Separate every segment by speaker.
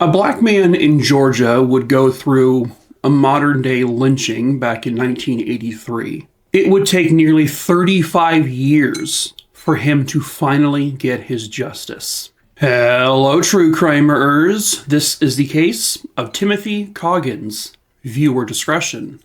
Speaker 1: A black man in Georgia would go through a modern-day lynching back in 1983. It would take nearly 35 years for him to finally get his justice. Hello, true crimerers. This is the case of Timothy Coggins. Viewer discretion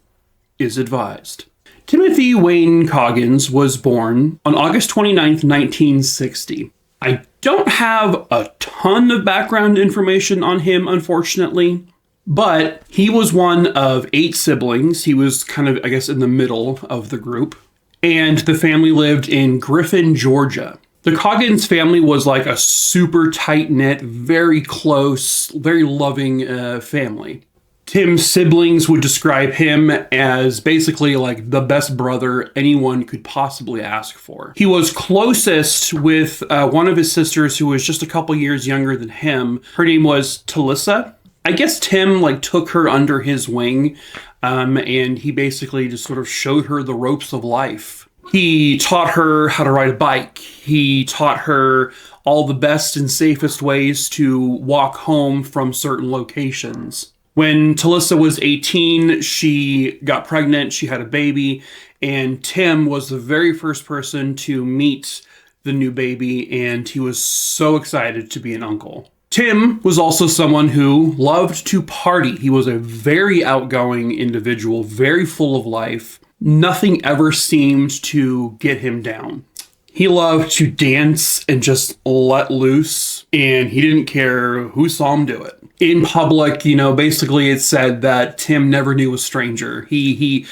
Speaker 1: is advised. Timothy Wayne Coggins was born on August 29th, 1960. I don't have a ton of background information on him, unfortunately, but he was one of 8 siblings. He was kind of, I guess, in the middle of the group. And the family lived in Griffin, Georgia. The Coggins family was like a super tight-knit, very close, very loving family. Tim's siblings would describe him as basically like the best brother anyone could possibly ask for. He was closest with one of his sisters who was just a couple years younger than him. Her name was Talissa. I guess Tim took her under his wing, and he basically just sort of showed her the ropes of life. He taught her how to ride a bike. He taught her all the best and safest ways to walk home from certain locations. When Talissa was 18, she got pregnant, she had a baby, and Tim was the very first person to meet the new baby, and he was so excited to be an uncle. Tim was also someone who loved to party. He was a very outgoing individual, very full of life. Nothing ever seemed to get him down. He loved to dance and just let loose, and he didn't care who saw him do it. In public, basically it said that Tim never knew a stranger. He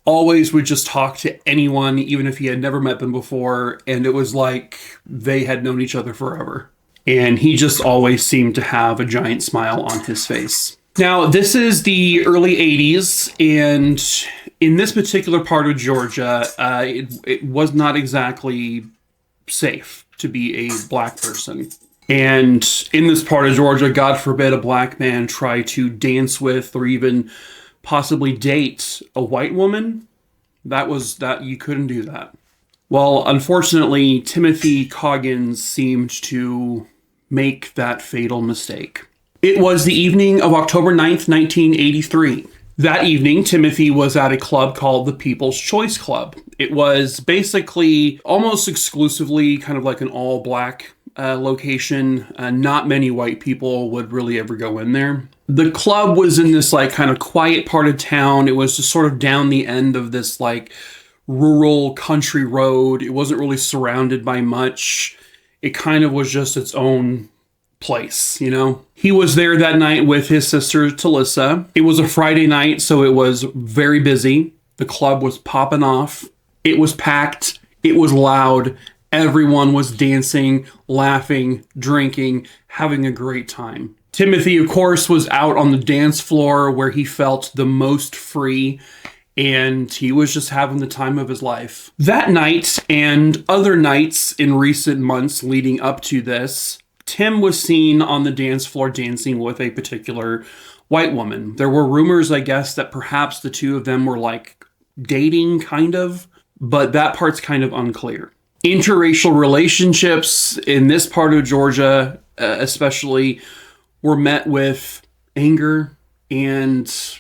Speaker 1: always would just talk to anyone, even if he had never met them before, and it was like they had known each other forever. And he just always seemed to have a giant smile on his face. Now, this is the early 80s, and in this particular part of Georgia, it was not exactly safe to be a black person. And in this part of Georgia, God forbid a black man try to dance with or even possibly date a white woman. That you couldn't do that. Well, unfortunately, Timothy Coggins seemed to make that fatal mistake. It was the evening of October 9th, 1983. That evening, Timothy was at a club called the People's Choice Club. It was basically almost exclusively kind of like an all-black location. Not many white people would really ever go in there. The club was in this kind of quiet part of town. It was just sort of down the end of this rural country road. It wasn't really surrounded by much. It kind of was just its own place, He was there that night with his sister, Talissa. It was a Friday night, so it was very busy. The club was popping off. It was packed. It was loud. Everyone was dancing, laughing, drinking, having a great time. Timothy, of course, was out on the dance floor where he felt the most free, and he was just having the time of his life. That night and other nights in recent months leading up to this, Tim was seen on the dance floor dancing with a particular white woman. There were rumors, I guess, that perhaps the two of them were dating, kind of, but that part's kind of unclear. Interracial relationships in this part of Georgia, especially, were met with anger and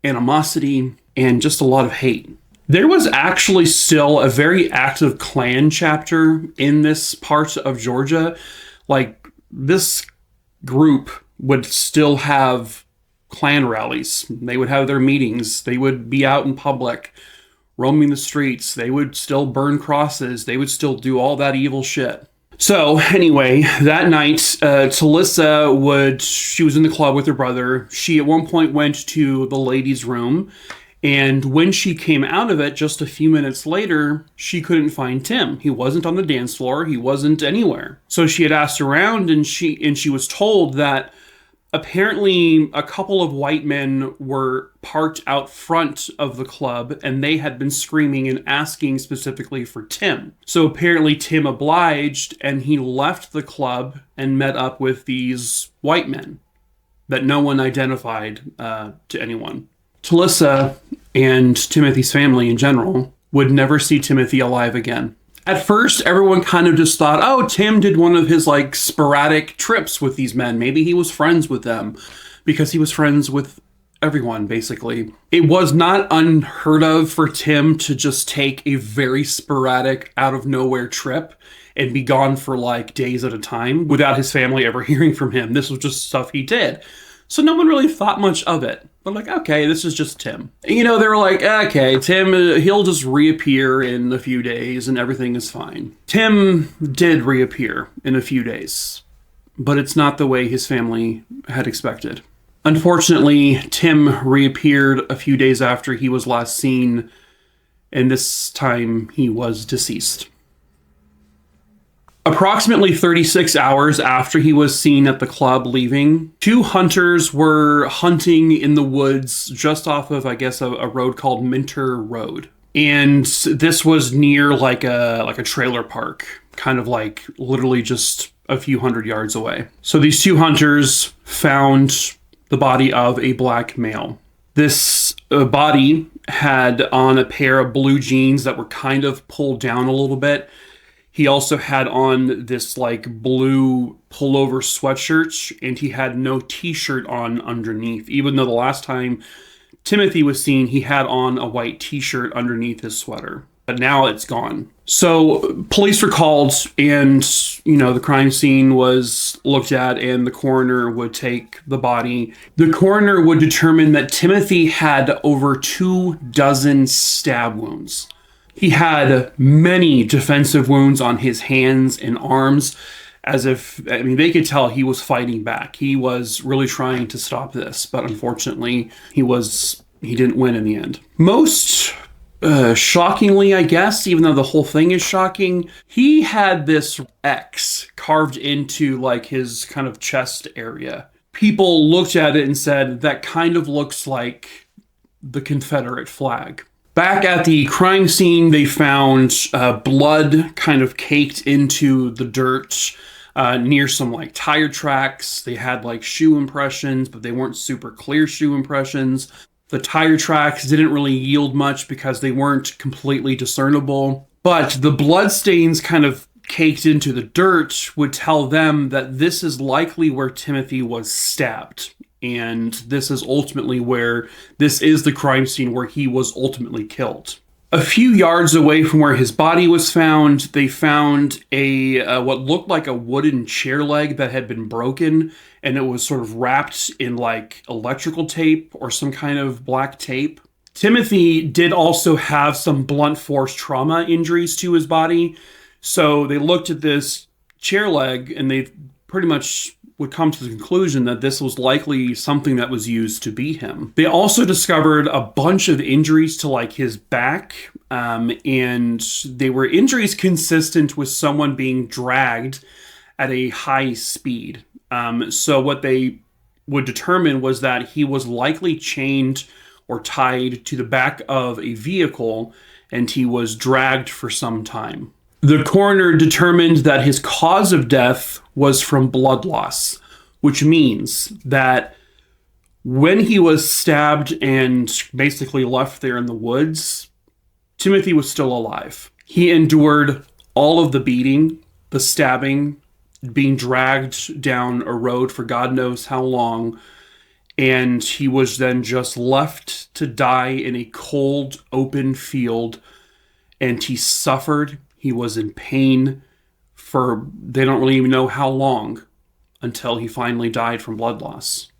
Speaker 1: animosity and just a lot of hate. There was actually still a very active Klan chapter in this part of Georgia. This group would still have Klan rallies. They would have their meetings. They would be out in public, roaming the streets. They would still burn crosses. They would still do all that evil shit. So anyway, that night, Talissa she was in the club with her brother. She at one point went to the ladies' room, and when she came out of it just a few minutes later, she couldn't find Tim. He wasn't on the dance floor. He wasn't anywhere. So she had asked around, and she was told that apparently a couple of white men were parked out front of the club, and they had been screaming and asking specifically for Tim. So apparently Tim obliged, and he left the club and met up with these white men that no one identified to anyone. Talissa and Timothy's family in general would never see Timothy alive again, At first, everyone kind of just thought, oh, Tim did one of his like sporadic trips with these men. Maybe he was friends with them because he was friends with everyone, basically. It was not unheard of for Tim to just take a very sporadic, out of nowhere trip and be gone for like days at a time without his family ever hearing from him. This was just stuff he did. So no one really thought much of it. But like, okay, this is just Tim. You know, they were like, okay, Tim, he'll just reappear in a few days and everything is fine. Tim did reappear in a few days, but it's not the way his family had expected. Unfortunately, Tim reappeared a few days after he was last seen, and this time he was deceased. Approximately 36 hours after he was seen at the club leaving, two hunters were hunting in the woods just off of, I guess, a road called Minter Road. And this was near like a trailer park, kind of like literally just a few hundred yards away. So these two hunters found the body of a black male. This body had on a pair of blue jeans that were kind of pulled down a little bit. He also had on this like blue pullover sweatshirt, and he had no t-shirt on underneath, even though the last time Timothy was seen, he had on a white t-shirt underneath his sweater. But now it's gone. So police were called, and the crime scene was looked at, and the coroner would take the body. The coroner would determine that Timothy had over 24 stab wounds. He had many defensive wounds on his hands and arms, as if, they could tell he was fighting back. He was really trying to stop this, but unfortunately, he didn't win in the end. Most shockingly, I guess, even though the whole thing is shocking, he had this X carved into like his kind of chest area. People looked at it and said, that kind of looks like the Confederate flag. Back at the crime scene, they found blood kind of caked into the dirt near some like tire tracks. They had like shoe impressions, but they weren't super clear shoe impressions. The tire tracks didn't really yield much because they weren't completely discernible. But the blood stains kind of caked into the dirt would tell them that this is likely where Timothy was stabbed. And this is the crime scene where he was ultimately killed. A few yards away from where his body was found, they found a what looked like a wooden chair leg that had been broken, and it was sort of wrapped in like electrical tape or some kind of black tape. Timothy did also have some blunt force trauma injuries to his body, so they looked at this chair leg and they pretty much would come to the conclusion that this was likely something that was used to beat him. They also discovered a bunch of injuries to like his back, and they were injuries consistent with someone being dragged at a high speed. So what they would determine was that he was likely chained or tied to the back of a vehicle, and he was dragged for some time. The coroner determined that his cause of death was from blood loss, which means that when he was stabbed and basically left there in the woods, Timothy was still alive. He endured all of the beating, the stabbing, being dragged down a road for God knows how long, and he was then just left to die in a cold, open field, and he suffered. He was in pain for, they don't really even know how long, until he finally died from blood loss.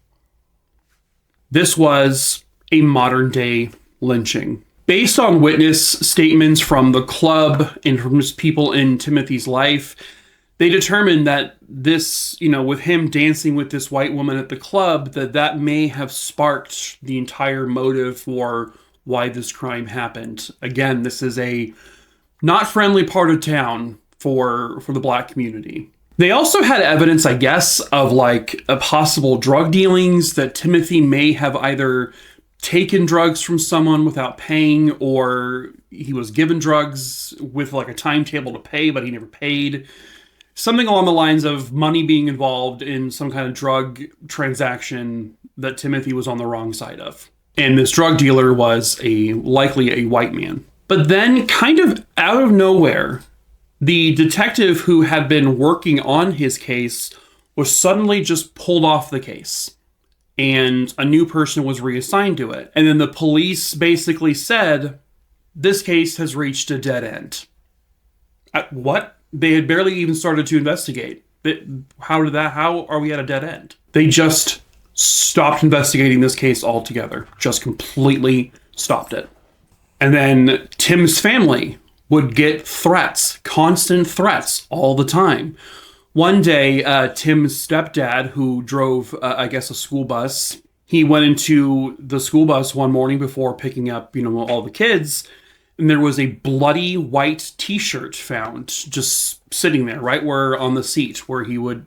Speaker 1: This was a modern day lynching. Based on witness statements from the club and from just people in Timothy's life, they determined that this, with him dancing with this white woman at the club, that may have sparked the entire motive for why this crime happened. Again, this is a not friendly part of town for the black community. They also had evidence, I guess, of like a possible drug dealings, that Timothy may have either taken drugs from someone without paying, or he was given drugs with like a timetable to pay, but he never paid. Something along the lines of money being involved in some kind of drug transaction that Timothy was on the wrong side of. And this drug dealer was likely a white man. But then, kind of out of nowhere, The detective who had been working on his case was suddenly just pulled off the case, and a new person was reassigned to it. And then the police basically said, this case has reached a dead end. What? They had barely even started to investigate. How are we at a dead end? They just stopped investigating this case altogether. Just completely stopped it. And then Tim's family would get threats, constant threats all the time. One day, Tim's stepdad, who drove, a school bus, he went into the school bus one morning before picking up, all the kids, and there was a bloody white t-shirt found just sitting there right where on the seat where he would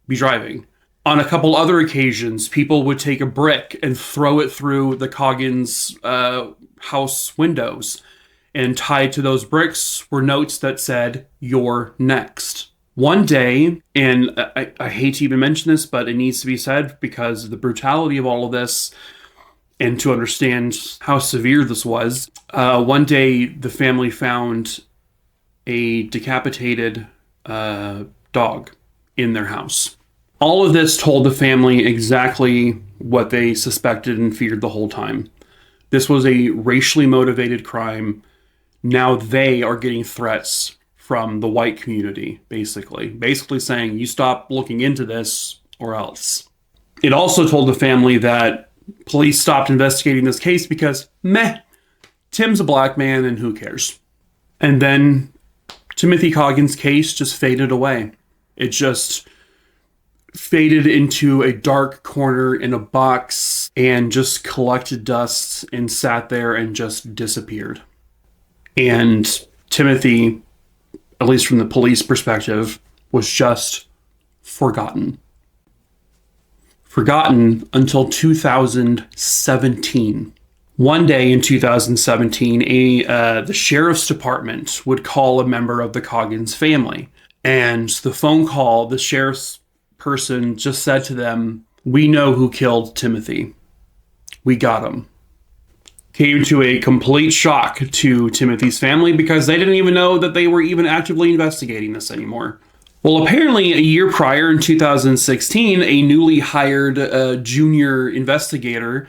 Speaker 1: be driving. On a couple other occasions, people would take a brick and throw it through the Coggins house windows. And tied to those bricks were notes that said, "You're next." One day, and I hate to even mention this, but it needs to be said because of the brutality of all of this and to understand how severe this was. One day, the family found a decapitated dog in their house. All of this told the family exactly what they suspected and feared the whole time. This was a racially motivated crime. Now they are getting threats from the white community, basically saying, you stop looking into this or else. It also told the family that police stopped investigating this case because, Tim's a black man and who cares? And then Timothy Coggins' case just faded away. It just faded into a dark corner in a box and just collected dust and sat there and just disappeared. And Timothy, at least from the police perspective, was just forgotten. Forgotten until 2017. One day in 2017, the sheriff's department would call a member of the Coggins family. And the phone call, the sheriff's person just said to them, "We know who killed Timothy. We got him." Came to a complete shock to Timothy's family because they didn't even know that they were even actively investigating this anymore. Well, apparently a year prior in 2016, a newly hired junior investigator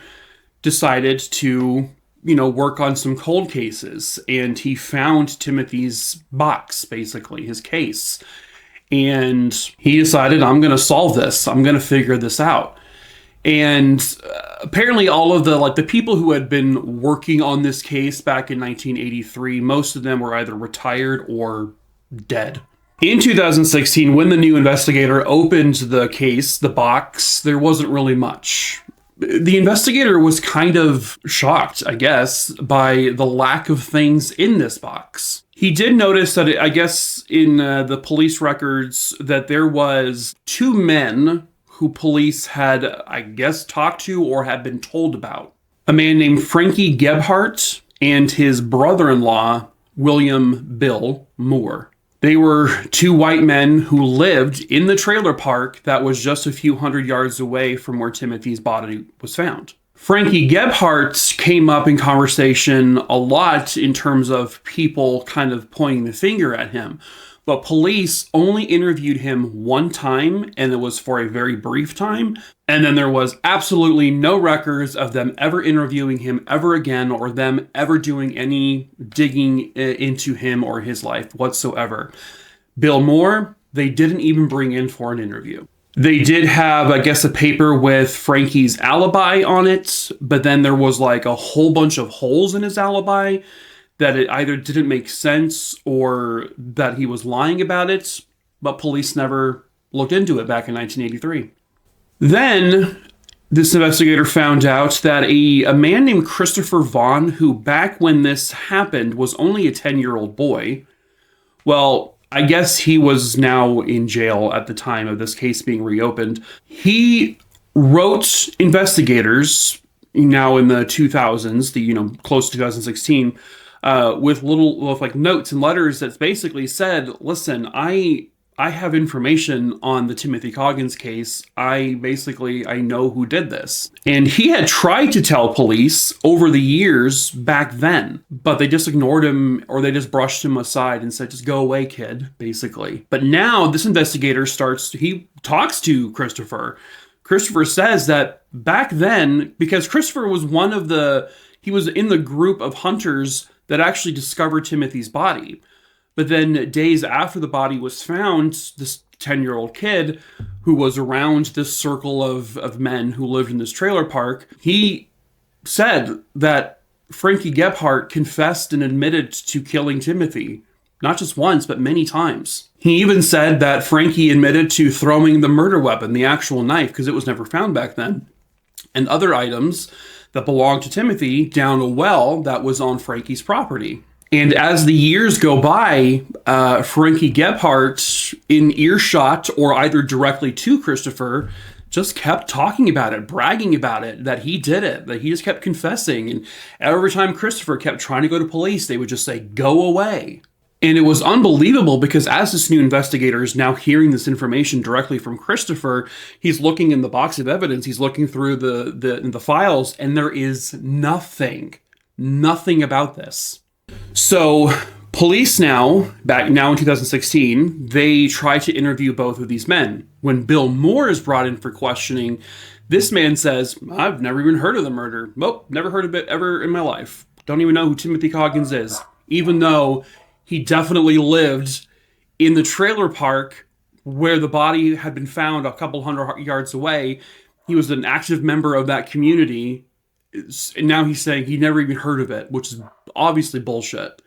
Speaker 1: decided to, work on some cold cases. And he found Timothy's box, basically, his case. And he decided, I'm going to solve this. I'm going to figure this out. And apparently all of the people who had been working on this case back in 1983, most of them were either retired or dead. In 2016, when the new investigator opened the case, the box, there wasn't really much. The investigator was kind of shocked, I guess, by the lack of things in this box. He did notice that, in the police records, that there was two men who police had, talked to or had been told about. A man named Frankie Gebhardt and his brother-in-law, William Bill Moore. They were two white men who lived in the trailer park that was just a few hundred yards away from where Timothy's body was found. Frankie Gebhardt came up in conversation a lot in terms of people kind of pointing the finger at him. But police only interviewed him one time, and it was for a very brief time. And then there was absolutely no records of them ever interviewing him ever again, or them ever doing any digging into him or his life whatsoever. Bill Moore, they didn't even bring in for an interview. They did have, a paper with Frankie's alibi on it, but then there was a whole bunch of holes in his alibi that it either didn't make sense or that he was lying about it, but police never looked into it back in 1983. Then this investigator found out that a man named Christopher Vaughn, who back when this happened was only a 10-year-old boy, well, I guess he was now in jail at the time of this case being reopened. He wrote investigators, now in the 2000s, close to 2016, with notes and letters that basically said, listen, I I have information on the Timothy Coggins case. I know who did this. And he had tried to tell police over the years back then, but they just ignored him, or they just brushed him aside and said, just go away, kid, basically. But now this investigator he talks to Christopher. Christopher says that back then, because Christopher was he was in the group of hunters that actually discovered Timothy's body. But then days after the body was found, this 10-year-old kid who was around this circle of men who lived in this trailer park, he said that Frankie Gebhardt confessed and admitted to killing Timothy, not just once, but many times. He even said that Frankie admitted to throwing the murder weapon, the actual knife, because it was never found back then, and other items that belonged to Timothy down a well that was on Frankie's property. And as the years go by, Frankie Gebhardt, in earshot or either directly to Christopher, just kept talking about it, bragging about it, that he did it, that he just kept confessing. And every time Christopher kept trying to go to police, they would just say, go away. And it was unbelievable because as this new investigator is now hearing this information directly from Christopher, he's looking in the box of evidence, he's looking through the files, and there is nothing about this. So police back now in 2016, they try to interview both of these men. When Bill Moore is brought in for questioning, this man says, I've never even heard of the murder. Nope, never heard of it ever in my life. Don't even know who Timothy Coggins is, even though he definitely lived in the trailer park where the body had been found a couple hundred yards away. He was an active member of that community. And now he's saying he never even heard of it, which is obviously bullshit.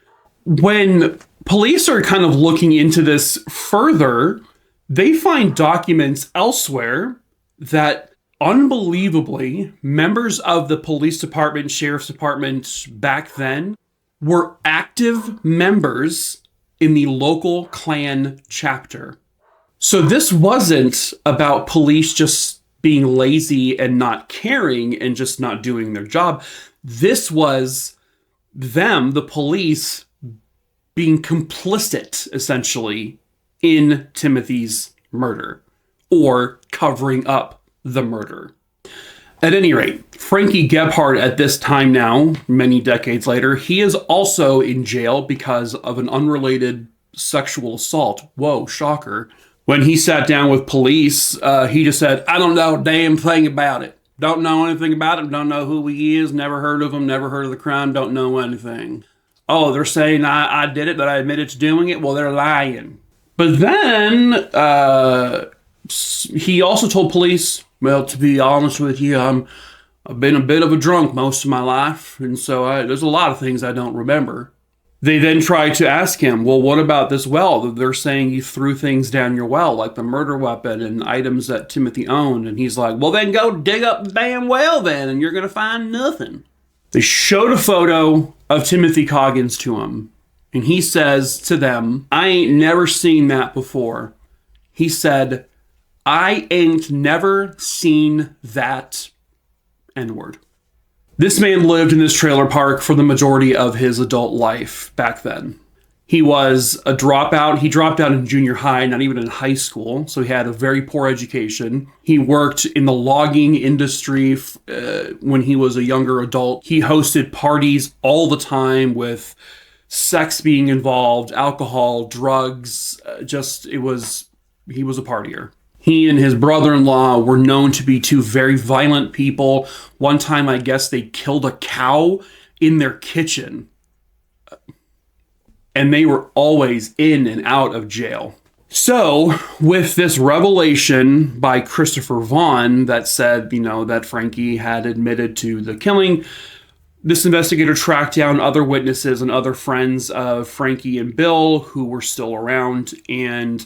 Speaker 1: When police are kind of looking into this further, they find documents elsewhere that unbelievably members of the police department, sheriff's department back then were active members in the local Klan chapter. So this wasn't about police just being lazy and not caring and just not doing their job. This was them, the police, being complicit, essentially, in Timothy's murder or covering up the murder. At any rate, Frankie Gebhardt at this time now, many decades later, he is also in jail because of an unrelated sexual assault. Whoa, shocker. When he sat down with police, he just said, I don't know a damn thing about it. Don't know anything about him. Don't know who he is. Never heard of him. Never heard of the crime. Don't know anything. Oh, they're saying I did it, that I admitted to doing it? Well, they're lying. But then he also told police, well, to be honest with you, I've been a bit of a drunk most of my life. And so there's a lot of things I don't remember. They then tried to ask him, well, what about this well? They're saying you threw things down your well, like the murder weapon and items that Timothy owned. And he's like, well, then go dig up the damn well then, and you're going to find nothing. They showed a photo of Timothy Coggins to him. And he says to them, I ain't never seen that before. He said, I ain't never seen that N-word. This man lived in this trailer park for the majority of his adult life back then. He was a dropout. He dropped out in junior high, not even in high school, so he had a very poor education. He worked in the logging industry when he was a younger adult. He hosted parties all the time with sex being involved, alcohol, drugs. He was a partier. He and his brother-in-law were known to be two very violent people. One time, I guess, they killed a cow in their kitchen. And they were always in and out of jail. So, with this revelation by Christopher Vaughn that said, that Frankie had admitted to the killing, this investigator tracked down other witnesses and other friends of Frankie and Bill who were still around, and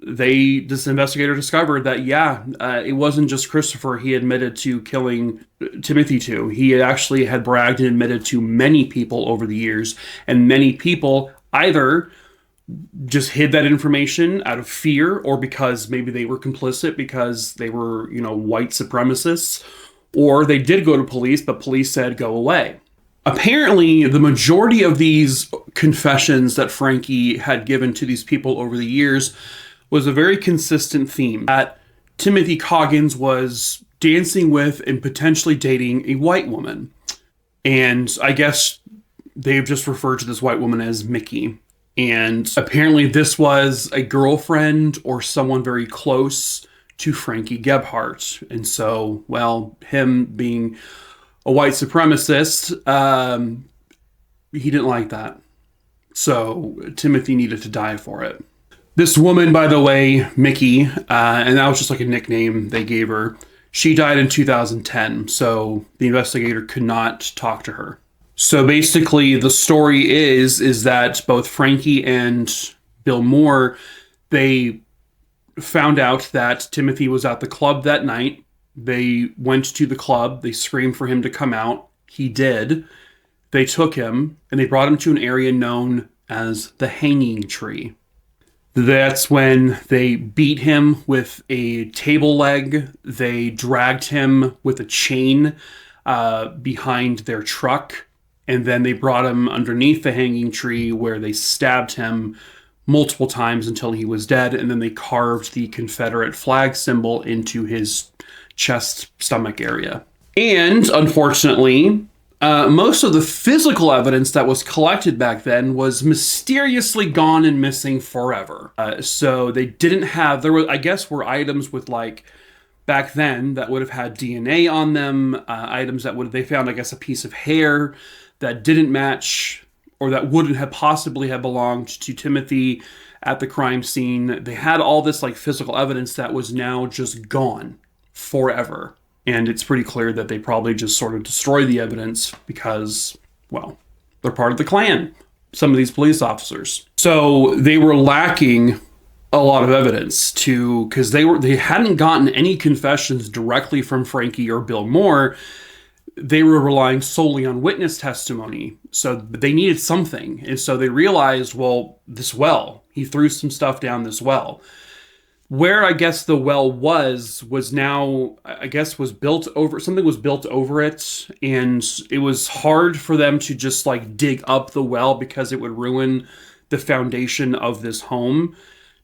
Speaker 1: this investigator discovered that, it wasn't just Christopher he admitted to killing Timothy to. He actually had bragged and admitted to many people over the years, and many people either just hid that information out of fear or because maybe they were complicit because they were, white supremacists, or they did go to police, but police said, go away. Apparently, the majority of these confessions that Frankie had given to these people over the years was a very consistent theme that Timothy Coggins was dancing with and potentially dating a white woman. And I guess they've just referred to this white woman as Mickey. And apparently this was a girlfriend or someone very close to Frankie Gebhardt. And so, well, him being a white supremacist, he didn't like that. So Timothy needed to die for it. This woman, by the way, Mickey, and that was just like a nickname they gave her, she died in 2010, so the investigator could not talk to her. So basically, the story is that both Frankie and Bill Moore, they found out that Timothy was at the club that night. They went to the club. They screamed for him to come out. He did. They took him, and they brought him to an area known as the Hanging Tree. That's when they beat him with a table leg. They dragged him with a chain behind their truck. And then they brought him underneath the hanging tree where they stabbed him multiple times until he was dead. And then they carved the Confederate flag symbol into his chest, stomach area. And unfortunately, most of the physical evidence that was collected back then was mysteriously gone and missing forever. So they didn't have, there were, I guess, were items with like, back then that would have had DNA on them, items that would, they found, I guess, a piece of hair that didn't match or that wouldn't have possibly have belonged to Timothy at the crime scene. They had all this like physical evidence that was now just gone forever. And it's pretty clear that they probably just sort of destroyed the evidence because, well, they're part of the Klan, some of these police officers. So they were lacking a lot of evidence because they hadn't gotten any confessions directly from Frankie or Bill Moore. They were relying solely on witness testimony. So they needed something. And so they realized, well, this well, he threw some stuff down this well. Where I guess the well was now, I guess, was built over, something was built over it. And it was hard for them to just like dig up the well because it would ruin the foundation of this home.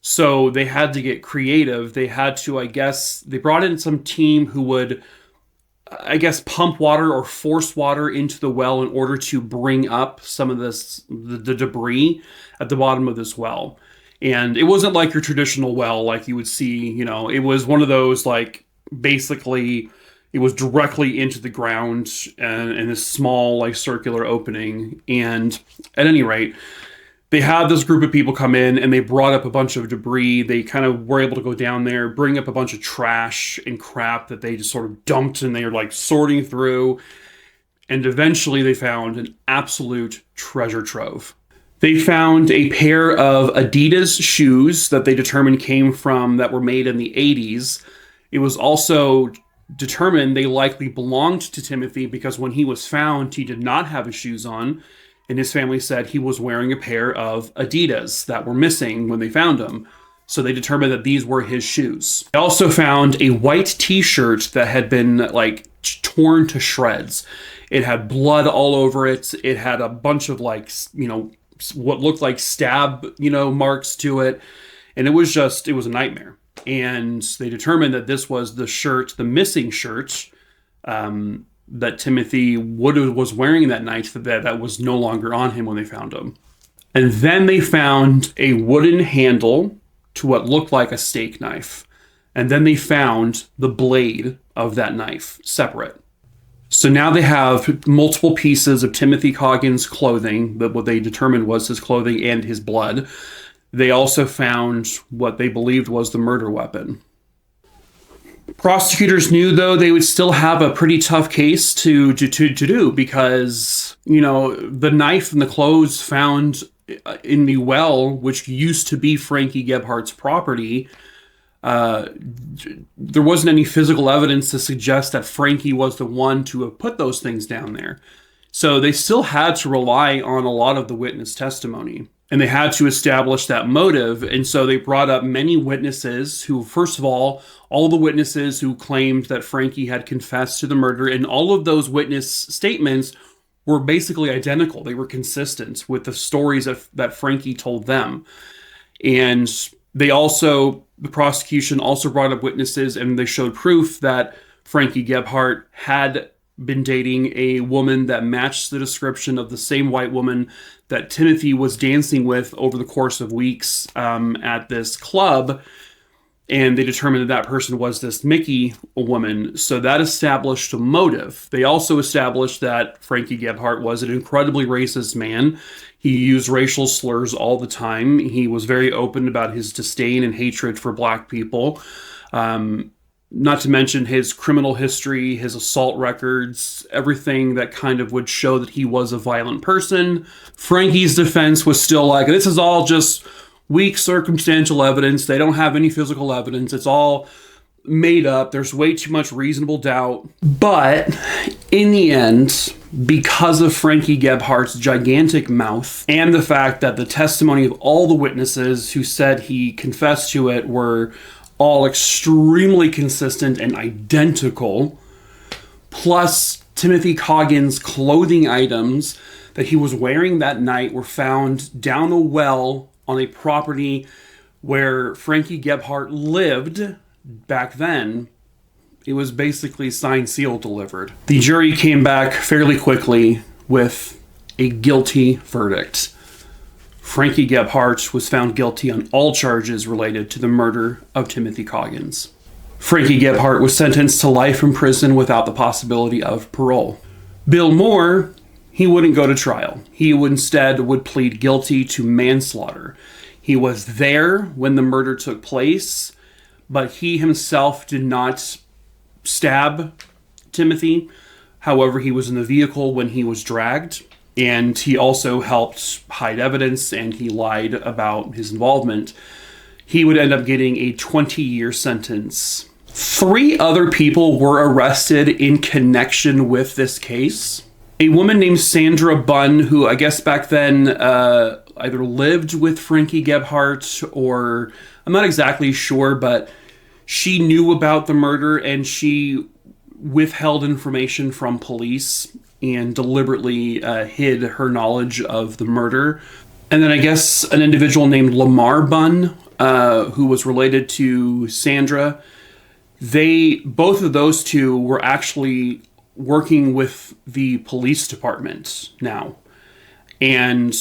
Speaker 1: So they had to get creative. They had to, I guess, they brought in some team who would, I guess, pump water or force water into the well in order to bring up some of the debris at the bottom of this well. And it wasn't like your traditional well like you would see, you know, it was one of those like basically it was directly into the ground and in this small like circular opening. And at any rate, they had this group of people come in and they brought up a bunch of debris. They kind of were able to go down there, bring up a bunch of trash and crap that they just sort of dumped and they were like sorting through. And eventually they found an absolute treasure trove. They found a pair of Adidas shoes that they determined that were made in the 80s. It was also determined they likely belonged to Timothy because when he was found, he did not have his shoes on. And his family said he was wearing a pair of Adidas that were missing when they found him. So they determined that these were his shoes. They also found a white t-shirt that had been like torn to shreds. It had blood all over it. It had a bunch of like, you know, what looked like stab, you know, marks to it. And it was a nightmare. And they determined that this was the missing shirt, that Timothy was wearing that night that was no longer on him when they found him. And then they found a wooden handle to what looked like a steak knife. And then they found the blade of that knife separate. So now they have multiple pieces of Timothy Coggins' clothing, that what they determined was his clothing and his blood. They also found what they believed was the murder weapon. Prosecutors knew, though, they would still have a pretty tough case to do because, you know, the knife and the clothes found in the well, which used to be Frankie Gebhardt's property, there wasn't any physical evidence to suggest that Frankie was the one to have put those things down there. So they still had to rely on a lot of the witness testimony. And they had to establish that motive. And so they brought up many witnesses who, first of all the witnesses who claimed that Frankie had confessed to the murder, and all of those witness statements were basically identical. They were consistent with the stories that Frankie told them. And The prosecution also brought up witnesses, and they showed proof that Frankie Gebhardt had been dating a woman that matched the description of the same white woman that Timothy was dancing with over the course of weeks at this club. And they determined that person was this Mickey woman. So that established a motive. They also established that Frankie Gebhardt was an incredibly racist man. He used racial slurs all the time. He was very open about his disdain and hatred for black people. Not to mention his criminal history, his assault records, everything that kind of would show that he was a violent person. Frankie's defense was still like, this is all just weak circumstantial evidence. They don't have any physical evidence. It's all made up. There's way too much reasonable doubt. But in the end, because of Frankie Gebhardt's gigantic mouth and the fact that the testimony of all the witnesses who said he confessed to it were all extremely consistent and identical, plus Timothy Coggins' clothing items that he was wearing that night were found down a well on a property where Frankie Gebhardt lived back then, it was basically signed, sealed, delivered. The jury came back fairly quickly with a guilty verdict. Frankie Gebhardt was found guilty on all charges related to the murder of Timothy Coggins. Frankie Gebhardt was sentenced to life in prison without the possibility of parole. Bill Moore, he wouldn't go to trial. He instead would plead guilty to manslaughter. He was there when the murder took place, but he himself did not stab Timothy. However, he was in the vehicle when he was dragged, and he also helped hide evidence, and he lied about his involvement. He would end up getting a 20-year sentence. 3 other people were arrested in connection with this case. A woman named Sandra Bunn, who I guess back then either lived with Frankie Gebhardt or I'm not exactly sure, but she knew about the murder and she withheld information from police and deliberately hid her knowledge of the murder. And then I guess an individual named Lamar Bunn, who was related to Sandra, both of those two were actually working with the police department now. And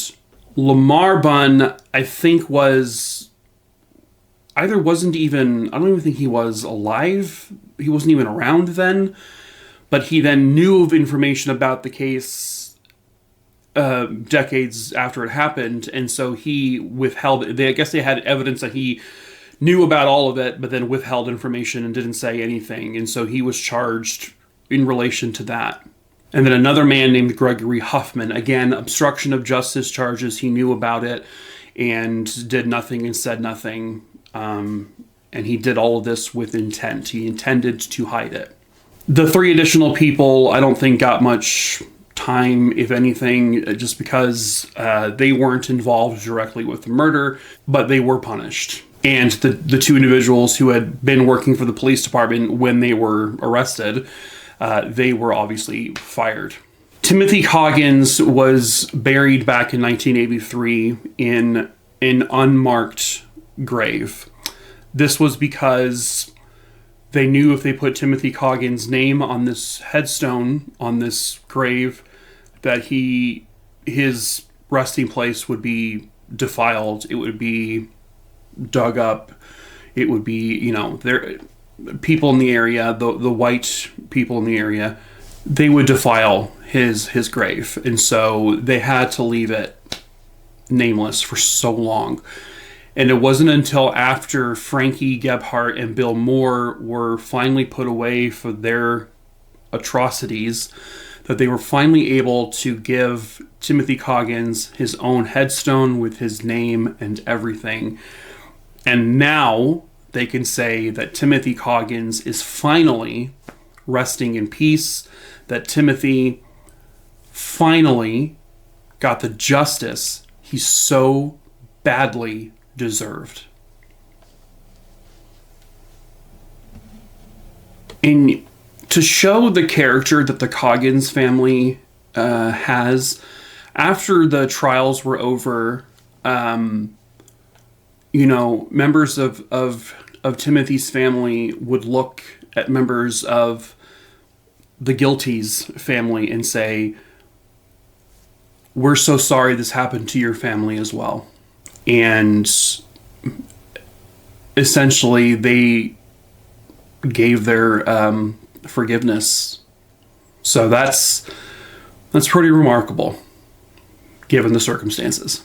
Speaker 1: Lamar Bunn, I think I don't even think he was alive. He wasn't even around then. But he then knew of information about the case decades after it happened. And so he withheld, I guess they had evidence that he knew about all of it, but then withheld information and didn't say anything. And so he was charged in relation to that. And then another man named Gregory Huffman, again, obstruction of justice charges. He knew about it and did nothing and said nothing. And he did all of this with intent. He intended to hide it. The 3 additional people, I don't think got much time, if anything, just because they weren't involved directly with the murder, but they were punished. And the 2 individuals who had been working for the police department when they were arrested, they were obviously fired. Timothy Coggins was buried back in 1983 in an unmarked grave. This was because they knew if they put Timothy Coggins' name on this headstone, on this grave, that his resting place would be defiled. It would be dug up. It would be, there people in the area, the white people in the area, they would defile his grave. And so they had to leave it nameless for so long. And it wasn't until after Frankie Gebhardt and Bill Moore were finally put away for their atrocities that they were finally able to give Timothy Coggins his own headstone with his name and everything. And now they can say that Timothy Coggins is finally resting in peace, that Timothy finally got the justice he so badly deserved. And to show the character that the Coggins family has, after the trials were over, members of Timothy's family would look at members of the guilty's family and say, we're so sorry this happened to your family as well. And essentially they gave their forgiveness. So that's pretty remarkable given the circumstances.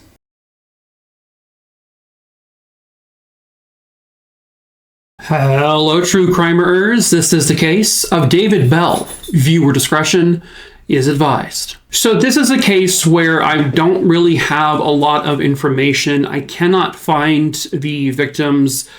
Speaker 1: Hello, true crimerers. This is the case of David Bell. Viewer discretion is advised. So this is a case where I don't really have a lot of information. I cannot find the victim's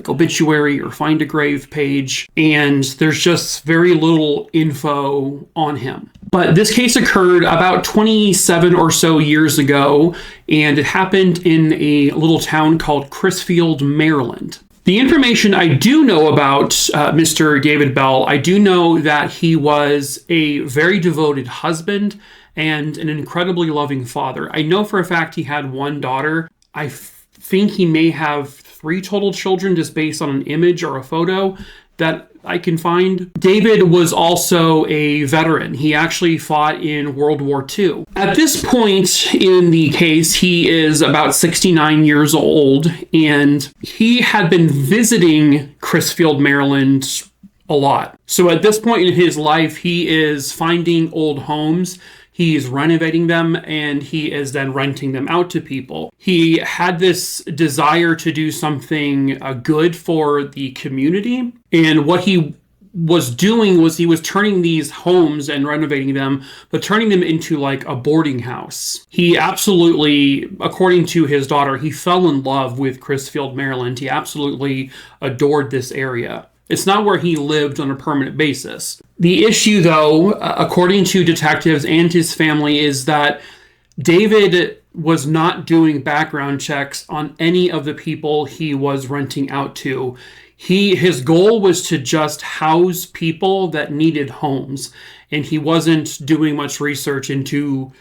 Speaker 1: obituary or find a grave page, and there's just very little info on him. But this case occurred about 27 or so years ago, and it happened in a little town called Crisfield, Maryland. The information I do know about Mr. David Bell, I do know that he was a very devoted husband and an incredibly loving father. I know for a fact he had one daughter. I think he may have 3 total children just based on an image or a photo that I can find. David was also a veteran. He actually fought in World War II. At this point in the case, he is about 69 years old, and he had been visiting Crisfield, Maryland a lot. So at this point in his life, he is finding old homes. He's renovating them, and he is then renting them out to people. He had this desire to do something good for the community. And what he was doing was he was turning these homes and renovating them, but turning them into a boarding house. He absolutely, according to his daughter, he fell in love with Crisfield, Maryland. He absolutely adored this area. It's not where he lived on a permanent basis. The issue, though, according to detectives and his family, is that David was not doing background checks on any of the people he was renting out to. His goal was to just house people that needed homes, and he wasn't doing much research into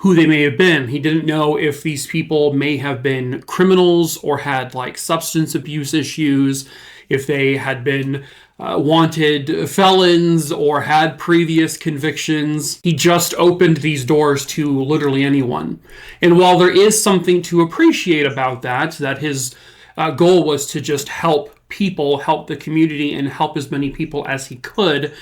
Speaker 1: who they may have been. He didn't know if these people may have been criminals or had substance abuse issues, if they had been wanted felons or had previous convictions. He just opened these doors to literally anyone. And while there is something to appreciate about that his goal was to just help people, help the community, and help as many people as he could,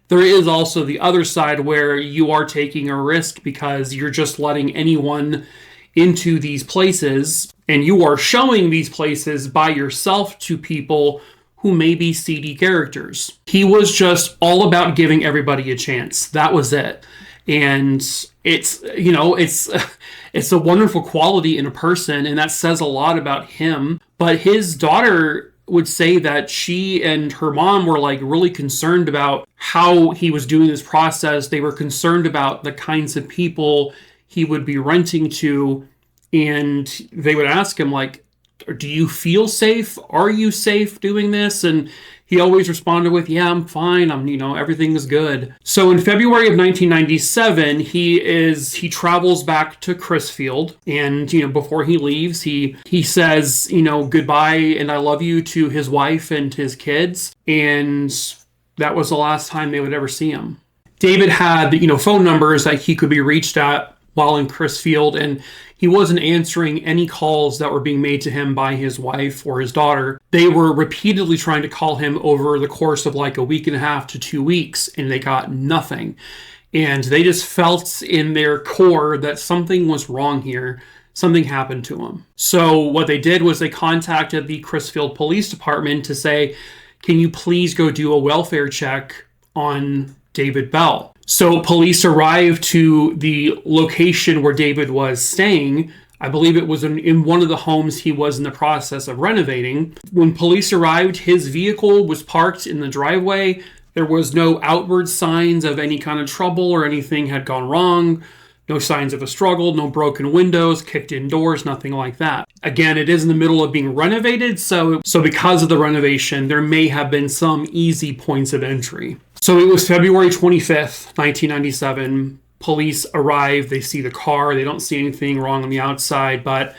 Speaker 1: there is also the other side where you are taking a risk because you're just letting anyone into these places, and you are showing these places by yourself to people who may be seedy characters. He was just all about giving everybody a chance. That was it. And it's a wonderful quality in a person, and that says a lot about him. But his daughter would say that she and her mom were really concerned about how he was doing this process. They were concerned about the kinds of people he would be renting to, and they would ask him do you feel safe? Are you safe doing this? And he always responded with, yeah, I'm fine. Everything is good. So in February of 1997, he travels back to Crisfield, and, before he leaves, he says, goodbye and I love you to his wife and his kids. And that was the last time they would ever see him. David had, phone numbers that he could be reached at while in Crisfield, and he wasn't answering any calls that were being made to him by his wife or his daughter. They were repeatedly trying to call him over the course of a week and a half to 2 weeks, and they got nothing. And they just felt in their core that something was wrong here. Something happened to him. So what they did was they contacted the Crisfield Police Department to say, can you please go do a welfare check on David Bell? So police arrived to the location where David was staying. I believe it was in one of the homes he was in the process of renovating. When police arrived, his vehicle was parked in the driveway. There was no outward signs of any kind of trouble or anything had gone wrong. No signs of a struggle, no broken windows, kicked in doors, nothing like that. Again, it is in the middle of being renovated, so because of the renovation, there may have been some easy points of entry. So it was February 25th, 1997. Police arrive, they see the car, they don't see anything wrong on the outside, but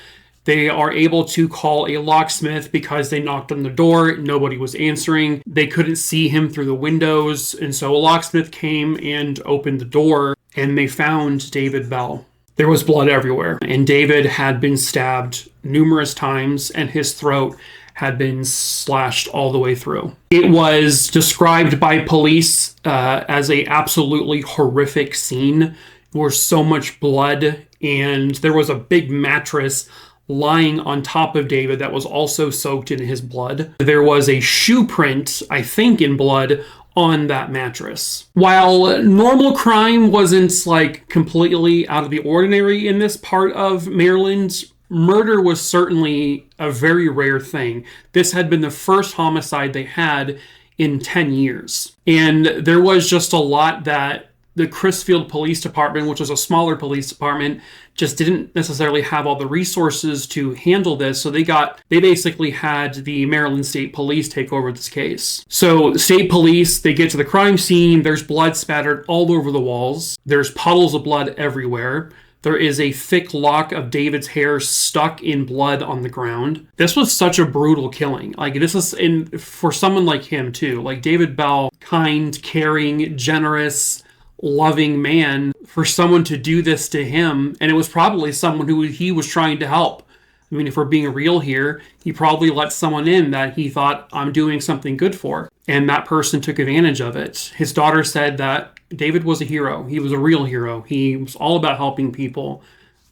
Speaker 1: They are able to call a locksmith because they knocked on the door. Nobody was answering. They couldn't see him through the windows. And so a locksmith came and opened the door, and they found David Bell. There was blood everywhere, and David had been stabbed numerous times, and his throat had been slashed all the way through. It was described by police as a absolutely horrific scene. There was so much blood, and there was a big mattress lying on top of David that was also soaked in his blood. There was a shoe print, I think in blood, on that mattress. While normal crime wasn't like completely out of the ordinary in this part of Maryland, murder was certainly a very rare thing. This had been the first homicide they had in 10 years. And there was just a lot that the Crisfield Police Department, which was a smaller police department, just didn't necessarily have all the resources to handle this. So they basically had the Maryland State Police take over this case. So the state police, they get to the crime scene. There's blood spattered all over the walls. There's puddles of blood everywhere. There is a thick lock of David's hair stuck in blood on the ground. This was such a brutal killing. Like, this is for someone like him too. Like David Bell, kind, caring, generous, loving man, for someone to do this to him, and it was probably someone who he was trying to help. I mean, if we're being real here, he probably let someone in that he thought, I'm doing something good for, and that person took advantage of it. His daughter said that David was a hero. He was a real hero. He was all about helping people,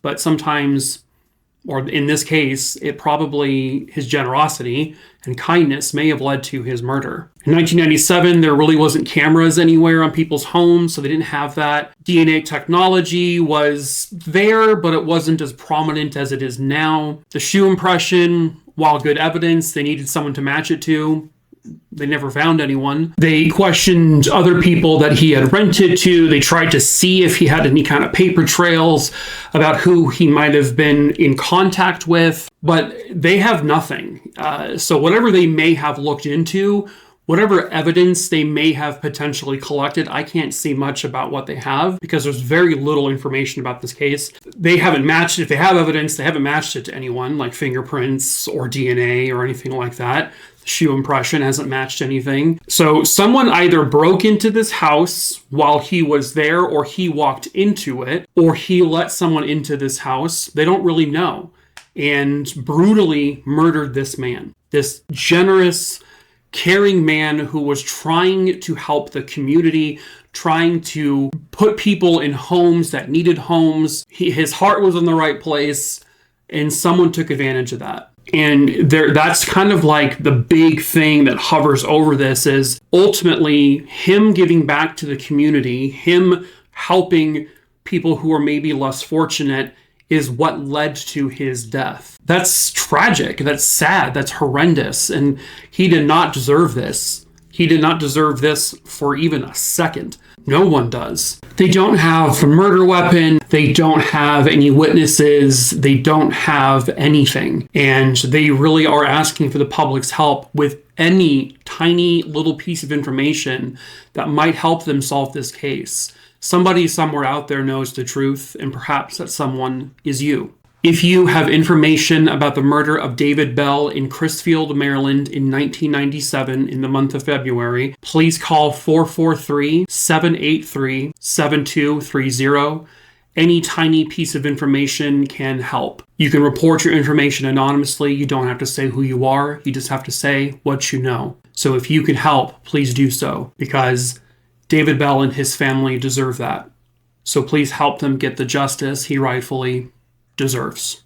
Speaker 1: but sometimes, or in this case, it probably, his generosity and kindness may have led to his murder. In 1997, there really wasn't cameras anywhere on people's homes, so they didn't have that. DNA technology was there, but it wasn't as prominent as it is now. The shoe impression, while good evidence, they needed someone to match it to. They never found anyone. They questioned other people that he had rented to. They tried to see if he had any kind of paper trails about who he might have been in contact with, but they have nothing. So whatever they may have looked into, whatever evidence they may have potentially collected, I can't see much about what they have because there's very little information about this case. They haven't matched, if they have evidence, they haven't matched it to anyone, like fingerprints or DNA or anything like that. Shoe impression hasn't matched anything. So someone either broke into this house while he was there, or he walked into it, or he let someone into this house. They don't really know, and brutally murdered this man. This generous, caring man who was trying to help the community, trying to put people in homes that needed homes. His heart was in the right place, and someone took advantage of that. And that's kind of like the big thing that hovers over this, is ultimately him giving back to the community, him helping people who are maybe less fortunate, is what led to his death. That's tragic. That's sad. That's horrendous. And he did not deserve this. He did not deserve this for even a second. No one does. They don't have a murder weapon. They don't have any witnesses. They don't have anything. And they really are asking for the public's help with any tiny little piece of information that might help them solve this case. Somebody somewhere out there knows the truth, and perhaps that someone is you. If you have information about the murder of David Bell in Crisfield, Maryland in 1997 in the month of February, please call 443-783-7230. Any tiny piece of information can help. You can report your information anonymously. You don't have to say who you are. You just have to say what you know. So if you can help, please do so, because David Bell and his family deserve that. So please help them get the justice he rightfully deserves.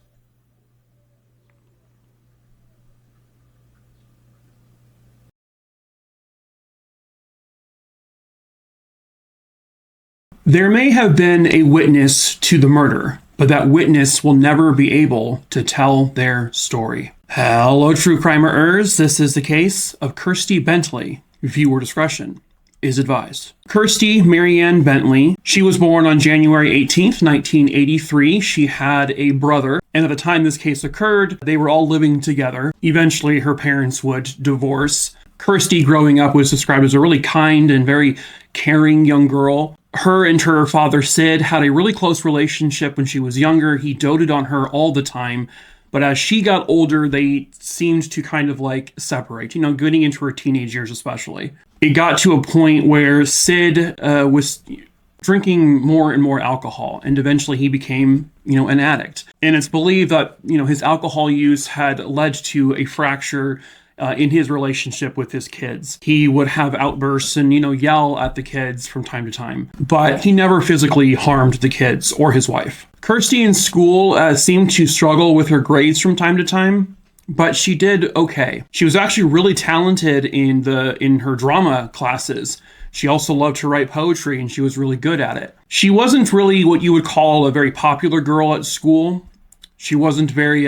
Speaker 1: There may have been a witness to the murder, but that witness will never be able to tell their story. Hello, true crimerers. This is the case of Kirsty Bentley. Viewer discretion is advised. Kirsty Marianne Bentley, she was born on January 18th, 1983. She had a brother, and at the time this case occurred, they were all living together. Eventually, her parents would divorce. Kirsty, growing up, was described as a really kind and very caring young girl. Her and her father, Sid, had a really close relationship when she was younger. He doted on her all the time, But as she got older, they seemed to kind of like separate, getting into her teenage years especially. It got to a point where Sid was drinking more and more alcohol, and eventually he became, an addict. And it's believed that, his alcohol use had led to a fracture in his relationship with his kids. He would have outbursts and, yell at the kids from time to time, but he never physically harmed the kids or his wife. Kirsty in school seemed to struggle with her grades from time to time, but she did okay. She was actually really talented in her drama classes. She also loved to write poetry, and she was really good at it. She wasn't really what you would call a very popular girl at school. She wasn't very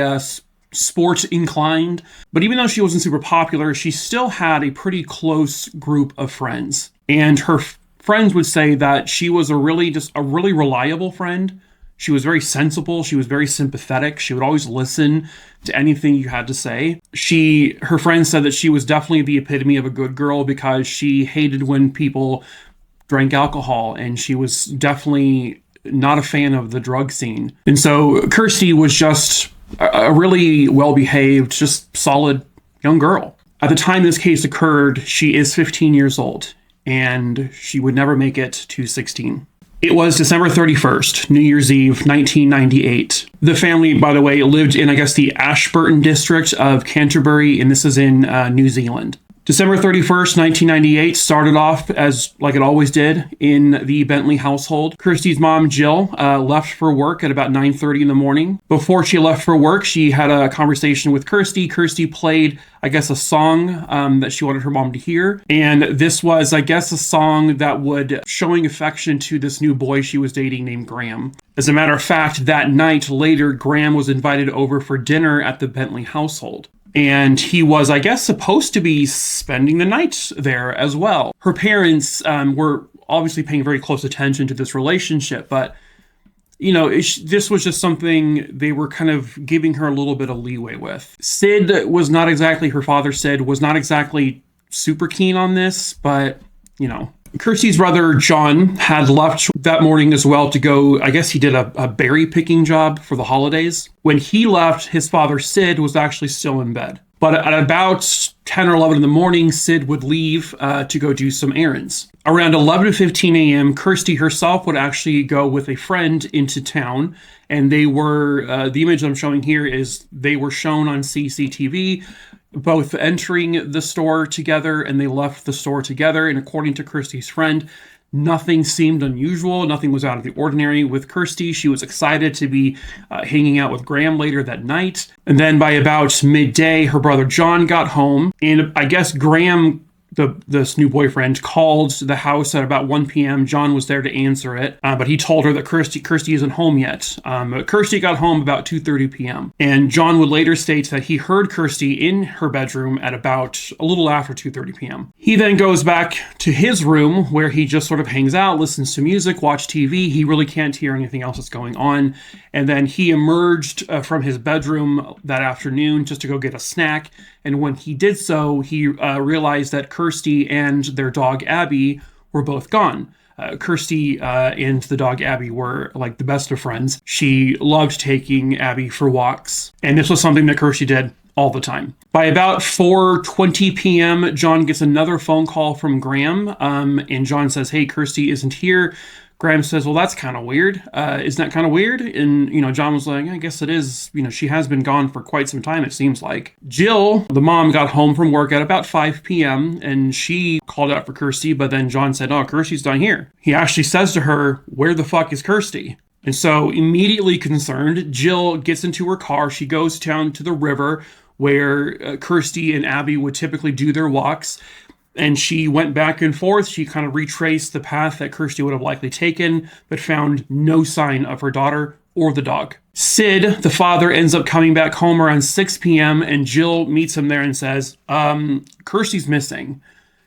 Speaker 1: sports inclined, but even though she wasn't super popular, she still had a pretty close group of friends. And her friends would say that she was a really reliable friend. She was very sensible. She was very sympathetic. She would always listen to anything you had to say. Her friends said that she was definitely the epitome of a good girl because she hated when people drank alcohol, and she was definitely not a fan of the drug scene. And so Kirsty was just a really well-behaved, just solid young girl. At the time this case occurred, she is 15 years old, and she would never make it to 16. It was December 31st, New Year's Eve, 1998. The family, by the way, lived in, the Ashburton district of Canterbury, and this is in New Zealand. December 31st, 1998 started off as like it always did in the Bentley household. Kirsty's mom, Jill, left for work at about 9:30 in the morning. Before she left for work, she had a conversation with Kirsty. Kirsty played, a song that she wanted her mom to hear. And this was, a song that would showing affection to this new boy she was dating named Graham. As a matter of fact, that night later, Graham was invited over for dinner at the Bentley household. And he was, supposed to be spending the night there as well. Her parents were obviously paying very close attention to this relationship, but, this was just something they were kind of giving her a little bit of leeway with. Her father Sid was not exactly super keen on this, but, Kirsty's brother, John, had left that morning as well to go, he did a berry picking job for the holidays. When he left, his father, Sid, was actually still in bed. But at about 10 or 11 in the morning, Sid would leave to go do some errands. Around 11:15 a.m., Kirsty herself would actually go with a friend into town. And they were, the image I'm showing here is they were shown on CCTV, both entering the store together, and they left the store together. And according to Kirsty's friend, nothing seemed unusual. Nothing was out of the ordinary with Kirsty. She was excited to be hanging out with Graham later that night. And then by about midday, her brother John got home. And Graham, this new boyfriend, called the house at about 1 p.m. John was there to answer it, but he told her that Kirsty isn't home yet. Kirsty got home about 2:30 p.m. And John would later state that he heard Kirsty in her bedroom at about a little after 2:30 p.m. He then goes back to his room where he just sort of hangs out, listens to music, watch TV. He really can't hear anything else that's going on. And then he emerged from his bedroom that afternoon just to go get a snack. And when he did so, he realized that Kirsty and their dog Abby were both gone. Kirsty and the dog Abby were like the best of friends. She loved taking Abby for walks, and this was something that Kirsty did all the time. By about 4:20 p.m., John gets another phone call from Graham, and John says, "Hey, Kirsty isn't here." Graham says, "Well, that's kind of weird. Isn't that kind of weird?" And, John was like, "I guess it is. She has been gone for quite some time, it seems like." Jill, the mom, got home from work at about 5 p.m. and she called out for Kirsty, but then John said, "Oh, Kirsty's not here." He actually says to her, "Where the fuck is Kirsty?" And so, immediately concerned, Jill gets into her car. She goes down to the river where Kirsty and Abby would typically do their walks. And she went back and forth. She kind of retraced the path that Kirsty would have likely taken, but found no sign of her daughter or the dog. Sid, the father, ends up coming back home around 6 p.m. and Jill meets him there and says, Kirsty's missing.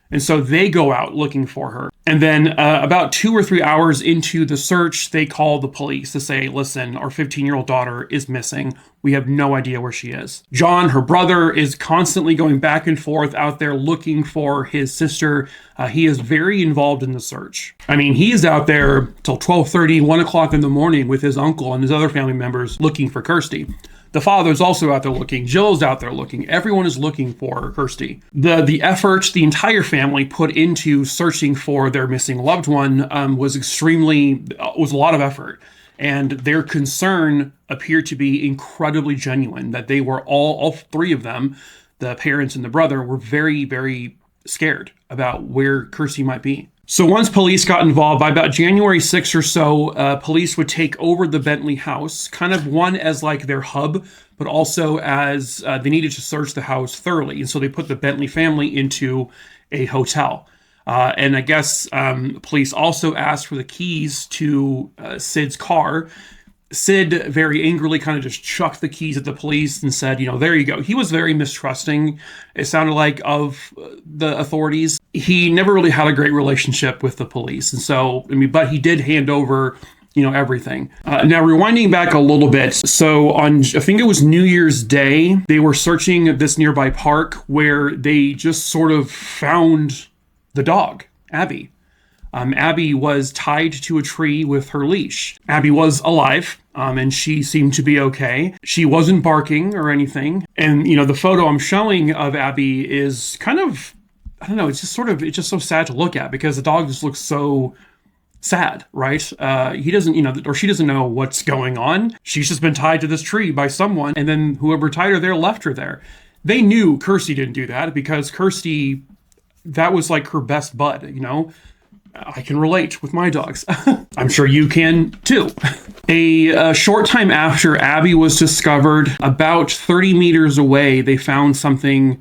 Speaker 1: And so they go out looking for her. And then about 2 or 3 hours into the search, they call the police to say, "Listen, our 15-year-old daughter is missing. We have no idea where she is." John, her brother, is constantly going back and forth out there looking for his sister. He is very involved in the search. I mean, he's out there till 12:30, 1 o'clock in the morning with his uncle and his other family members looking for Kirsty. The father's also out there looking. Jill's out there looking. Everyone is looking for Kirsty. The effort the entire family put into searching for their missing loved one was a lot of effort. And their concern appeared to be incredibly genuine, that they were all three of them, the parents and the brother, were very, very scared about where Kirsty might be. So once police got involved, by about January 6th or so, police would take over the Bentley house, kind of one as like their hub, but also as they needed to search the house thoroughly. And so they put the Bentley family into a hotel. And I guess police also asked for the keys to Sid's car. Sid very angrily kind of just chucked the keys at the police and said, there you go. He was very mistrusting, it sounded like, of the authorities. He never really had a great relationship with the police. And so, but he did hand over, everything. Now, rewinding back a little bit. So on, I think it was New Year's Day, they were searching this nearby park where they just sort of found the dog, Abby. Abby was tied to a tree with her leash. Abby was alive, and she seemed to be okay. She wasn't barking or anything. And, the photo I'm showing of Abby is kind of, I don't know, it's just so sad to look at because the dog just looks so sad, right? He doesn't, or she doesn't know what's going on. She's just been tied to this tree by someone, and then whoever tied her there left her there. They knew Kirsty didn't do that because Kirsty, that was like her best bud, I can relate with my dogs. I'm sure you can too. A short time after Abby was discovered, about 30 meters away, they found something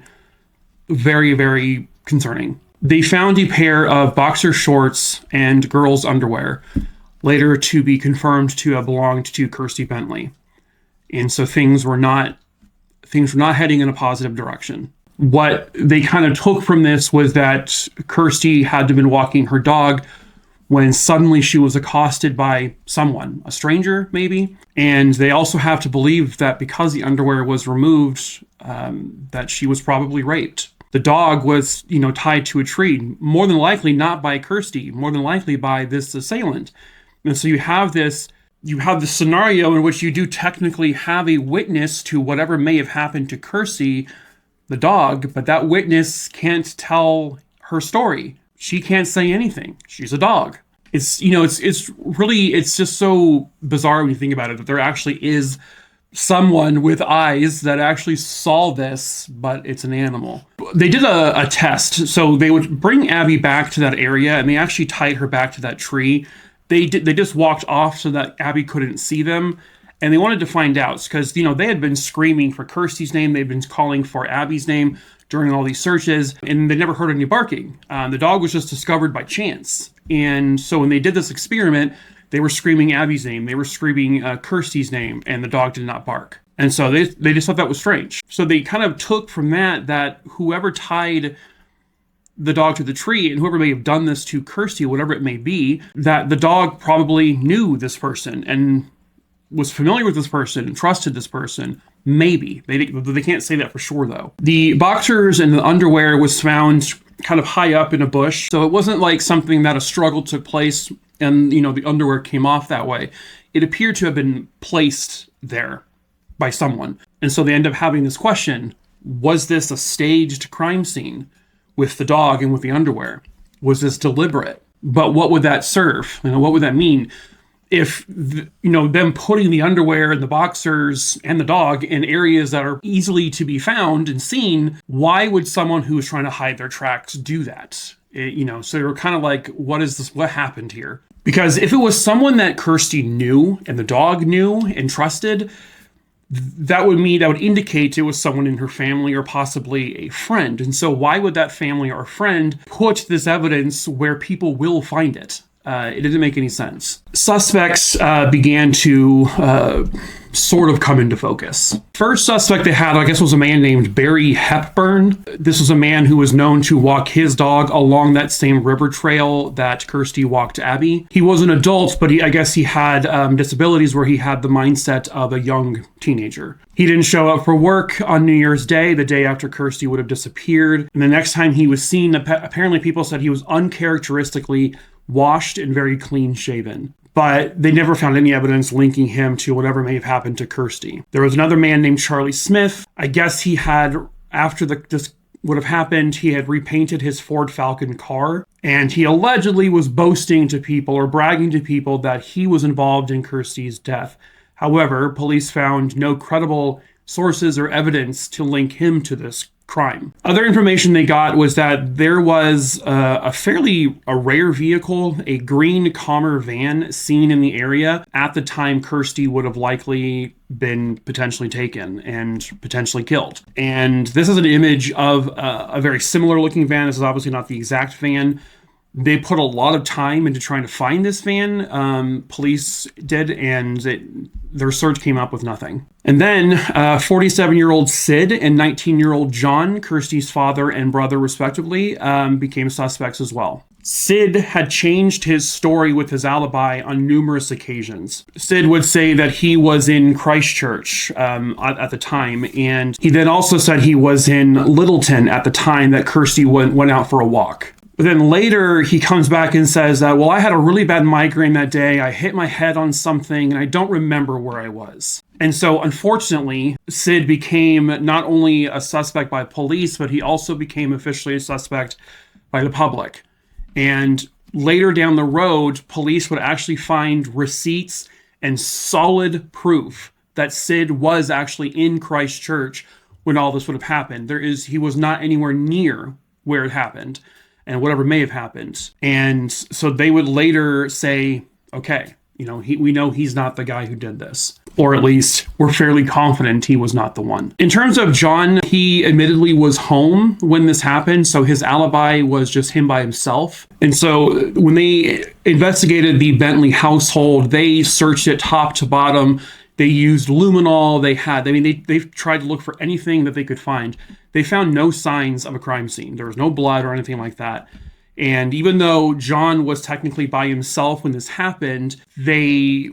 Speaker 1: very, very concerning. They found a pair of boxer shorts and girls' underwear, later to be confirmed to have belonged to Kirsty Bentley. And so things were not heading in a positive direction. What they kind of took from this was that Kirsty had to have been walking her dog when suddenly she was accosted by someone, a stranger maybe. And they also have to believe that because the underwear was removed, that she was probably raped. The dog was, tied to a tree, more than likely not by Kirsty, more than likely by this assailant. And so you have this scenario in which you do technically have a witness to whatever may have happened to Kirsty, the dog, but that witness can't tell her story. She can't say anything. She's a dog. It's just so bizarre when you think about it, that there actually is someone with eyes that actually saw this, but it's an animal. They did a test. So they would bring Abby back to that area and they actually tied her back to that tree. They just walked off so that Abby couldn't see them. And they wanted to find out because, they had been screaming for Kirsty's name. They'd been calling for Abby's name during all these searches, and they never heard any barking. The dog was just discovered by chance. And so when they did this experiment, they were screaming Abby's name. They were screaming Kirsty's name, and the dog did not bark. And so they just thought that was strange. So they kind of took from that whoever tied the dog to the tree, and whoever may have done this to Kirsty, whatever it may be, that the dog probably knew this person and was familiar with this person and trusted this person. Maybe. They can't say that for sure, though. The boxers and the underwear was found kind of high up in a bush, so it wasn't like something that a struggle took place and, the underwear came off that way. It appeared to have been placed there by someone. And so they end up having this question, was this a staged crime scene with the dog and with the underwear? Was this deliberate? But what would that serve? What would that mean? If, them putting the underwear and the boxers and the dog in areas that are easily to be found and seen, why would someone who is trying to hide their tracks do that? So they were kind of like, what is this? What happened here? Because if it was someone that Kirsty knew and the dog knew and trusted, that would indicate it was someone in her family or possibly a friend. And so why would that family or friend put this evidence where people will find it? It didn't make any sense. Suspects began to sort of come into focus. First suspect they had, I guess, was a man named Barry Hepburn. This was a man who was known to walk his dog along that same river trail that Kirsty walked Abby. He was an adult, but I guess he had disabilities where he had the mindset of a young teenager. He didn't show up for work on New Year's Day, the day after Kirsty would have disappeared. And the next time he was seen, apparently people said he was uncharacteristically washed and very clean shaven. but they never found any evidence linking him to whatever may have happened to Kirsty. There was another man named Charlie Smith. I guess he had, after this would have happened, he had repainted his Ford Falcon car, and he allegedly was boasting to people or bragging to people that he was involved in Kirsty's death. However, police found no credible sources or evidence to link him to this crime. Other information they got was that there was a rare vehicle, a green Commer van, seen in the area at the time Kirsty would have likely been potentially taken and potentially killed. And this is an image of a very similar looking van. This is obviously not the exact van. They put a lot of time into trying to find this van. Police did, and their search came up with nothing. And then 47-year-old Sid and 19-year-old John, Kirsty's father and brother respectively, became suspects as well. Sid had changed his story with his alibi on numerous occasions. Sid would say that he was in Christchurch at the time, and he then also said he was in Littleton at the time that Kirsty went out for a walk. But then later he comes back and says that, well, I had a really bad migraine that day. I hit my head on something and I don't remember where I was. And so unfortunately, Sid became not only a suspect by police, but he also became officially a suspect by the public. And later down the road, police would actually find receipts and solid proof that Sid was actually in Christchurch when all this would have happened. He was not anywhere near where it happened, and whatever may have happened. And so they would later say, okay, we know he's not the guy who did this. Or at least we're fairly confident he was not the one. In terms of John, he admittedly was home when this happened, so his alibi was just him by himself. And so when they investigated the Bentley household, they searched it top to bottom. They used luminol. They tried to look for anything that they could find. They found no signs of a crime scene. There was no blood or anything like that. And even though John was technically by himself when this happened, they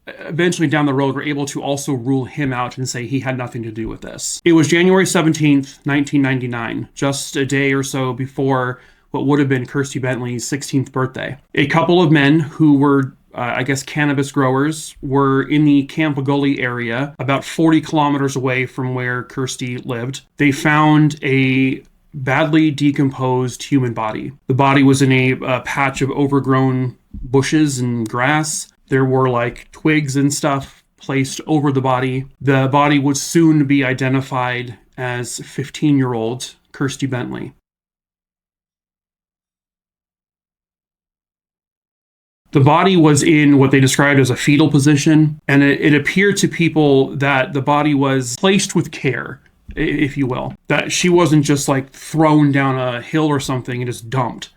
Speaker 1: eventually down the road were able to also rule him out and say he had nothing to do with this. It was January 17th, 1999, just a day or so before what would have been Kirsty Bentley's 16th birthday. A couple of men who were cannabis growers were in the Camp Gully area, about 40 kilometers away from where Kirsty lived. They found a badly decomposed human body. The body was in a patch of overgrown bushes and grass. There were twigs and stuff placed over the body. The body would soon be identified as 15-year-old Kirsty Bentley. The body was in what they described as a fetal position, and it appeared to people that the body was placed with care, if you will. That she wasn't just thrown down a hill or something and just dumped.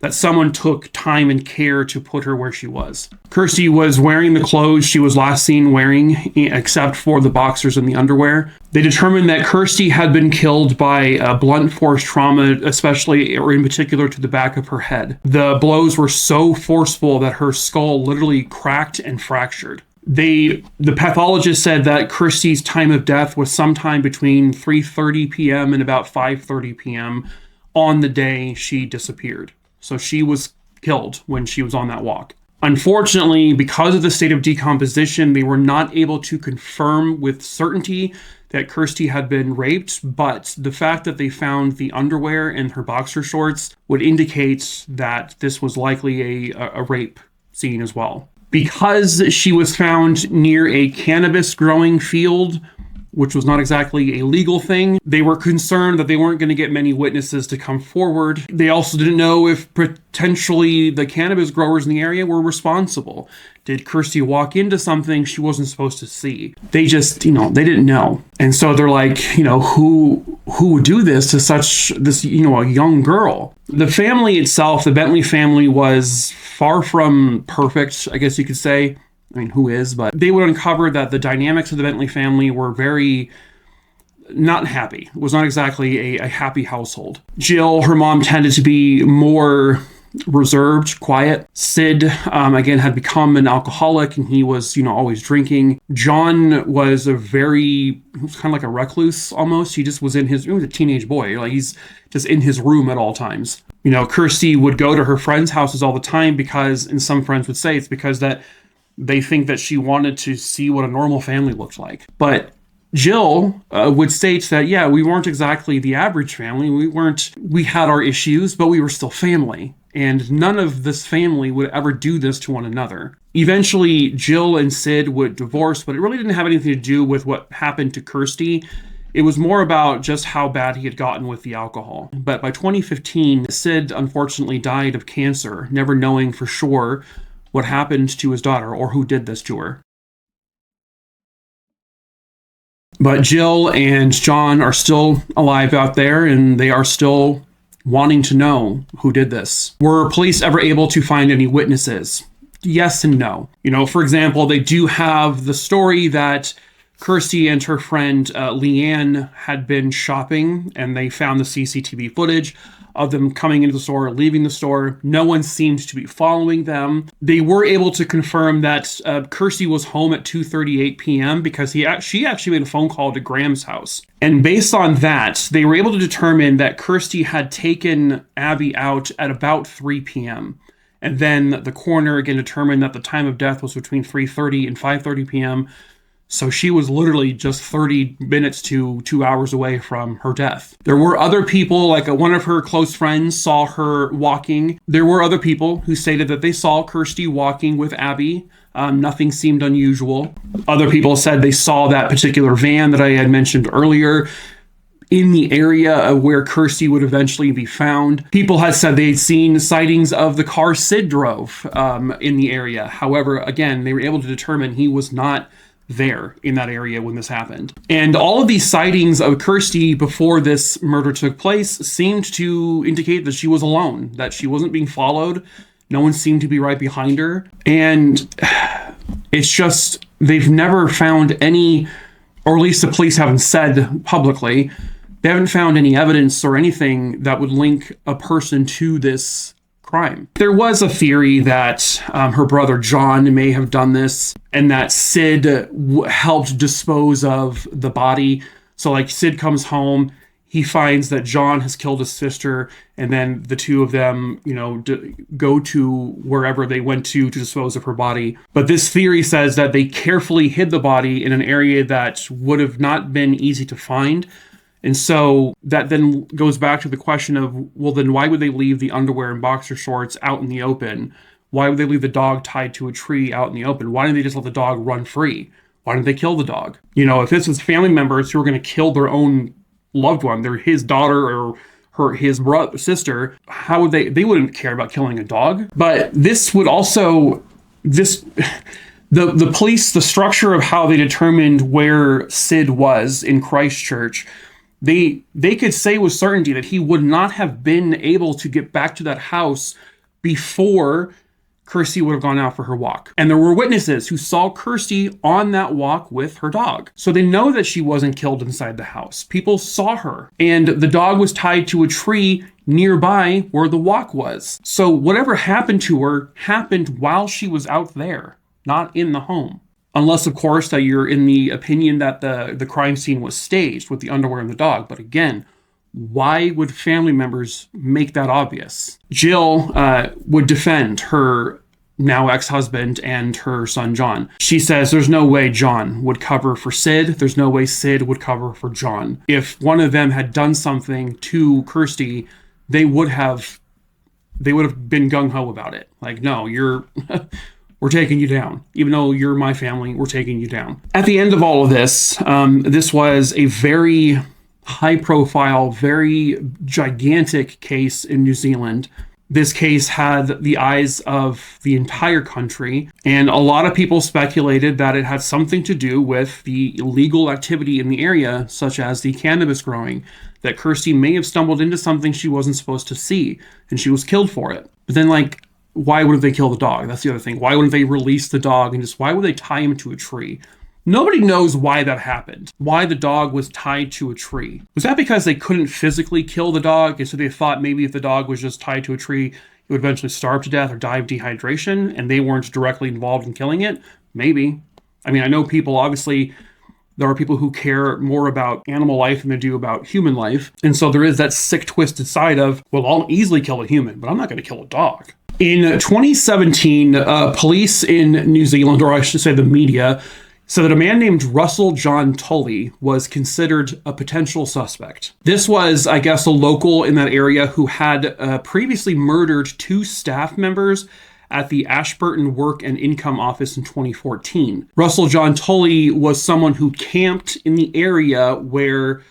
Speaker 1: That someone took time and care to put her where she was. Kirsty was wearing the clothes she was last seen wearing, except for the boxers and the underwear. They determined that Kirsty had been killed by blunt force trauma, especially or in particular to the back of her head. The blows were so forceful that her skull literally cracked and fractured. The pathologist said that Kirsty's time of death was sometime between 3:30 p.m. and about 5:30 p.m. on the day she disappeared. So she was killed when she was on that walk. Unfortunately, because of the state of decomposition, they were not able to confirm with certainty that Kirsty had been raped, but the fact that they found the underwear and her boxer shorts would indicate that this was likely a rape scene as well. Because she was found near a cannabis growing field, which was not exactly a legal thing, they were concerned that they weren't going to get many witnesses to come forward. They also didn't know if potentially the cannabis growers in the area were responsible. Did Kirsty walk into something she wasn't supposed to see? They just, they didn't know. And so they're like, who would do this to a young girl? The family itself, the Bentley family, was far from perfect, I guess you could say. Who is? But they would uncover that the dynamics of the Bentley family were very not happy. It was not exactly a happy household. Jill, her mom, tended to be more reserved, quiet. Sid, again, had become an alcoholic, and he was, always drinking. John was he was kind of like a recluse almost. He just was he was a teenage boy. Like, he's just in his room at all times. Kirsty would go to her friends' houses all the time because, and some friends would say it's because that they think that she wanted to see what a normal family looked like. But Jill would state that, yeah, we weren't exactly the average family. We had our issues, but we were still family. And none of this family would ever do this to one another. Eventually, Jill and Sid would divorce, but it really didn't have anything to do with what happened to Kirsty. It was more about just how bad he had gotten with the alcohol. But by 2015, Sid unfortunately died of cancer, never knowing for sure what happened to his daughter or who did this to her. But Jill and John are still alive out there, and they are still wanting to know who did this. Were police ever able to find any witnesses? Yes and no. For example, they do have the story that Kirsty and her friend Leanne had been shopping, and they found the CCTV footage of them coming into the store, leaving the store. No one seemed to be following them. They were able to confirm that Kirsty was home at 2:38 p.m. because she actually made a phone call to Graham's house. And based on that, they were able to determine that Kirsty had taken Abby out at about 3 p.m. And then the coroner again determined that the time of death was between 3:30 and 5:30 p.m. So she was literally just 30 minutes to 2 hours away from her death. There were other people, like one of her close friends saw her walking. There were other people who stated that they saw Kirsty walking with Abby. Nothing seemed unusual. Other people said they saw that particular van that I had mentioned earlier in the area where Kirsty would eventually be found. People had said they'd seen sightings of the car Sid drove in the area. However, again, they were able to determine he was not there in that area when this happened. And all of these sightings of Kirsty before this murder took place seemed to indicate that she was alone, that she wasn't being followed. No one seemed to be right behind her. And it's just, they've never found any, or at least the police haven't said publicly, they haven't found any evidence or anything that would link a person to this crime. There was a theory that her brother John may have done this, and that Sid helped dispose of the body. So like Sid comes home, he finds that John has killed his sister, and then the two of them, go to wherever they went to dispose of her body. But this theory says that they carefully hid the body in an area that would have not been easy to find. And so that then goes back to the question of, well, then why would they leave the underwear and boxer shorts out in the open? Why would they leave the dog tied to a tree out in the open? Why didn't they just let the dog run free? Why didn't they kill the dog? If this was family members who were going to kill their own loved one, they're his daughter or his brother, sister, how would they wouldn't care about killing a dog. But this would also, the police, the structure of how they determined where Sid was in Christchurch, they could say with certainty that he would not have been able to get back to that house before Kirsty would have gone out for her walk. And there were witnesses who saw Kirsty on that walk with her dog. So they know that she wasn't killed inside the house. People saw her, and the dog was tied to a tree nearby where the walk was. So whatever happened to her happened while she was out there, not in the home. Unless, of course, that you're in the opinion that the crime scene was staged with the underwear and the dog. But again, why would family members make that obvious? Jill would defend her now ex-husband and her son John. She says there's no way John would cover for Sid. There's no way Sid would cover for John. If one of them had done something to Kirsty, they would have been gung-ho about it. Like, no, we're taking you down. Even though you're my family, we're taking you down. At the end of all of this, this was a very high-profile, very gigantic case in New Zealand. This case had the eyes of the entire country, and a lot of people speculated that it had something to do with the illegal activity in the area, such as the cannabis growing, that Kirsty may have stumbled into something she wasn't supposed to see, and she was killed for it. But then, why would they kill the dog? That's the other thing. Why wouldn't they release the dog and why would they tie him to a tree? Nobody knows why that happened. Why the dog was tied to a tree. Was that because they couldn't physically kill the dog? And so they thought maybe if the dog was just tied to a tree, it would eventually starve to death or die of dehydration, and they weren't directly involved in killing it? Maybe. I mean, I know people, obviously, there are people who care more about animal life than they do about human life. And so there is that sick, twisted side of, well, I'll easily kill a human, but I'm not going to kill a dog. In 2017, police in New Zealand, or I should say the media, said that a man named Russell John Tully was considered a potential suspect. This was, I guess, a local in that area who had previously murdered 2 staff members at the Ashburton Work and Income Office in 2014. Russell John Tully was someone who camped in the area where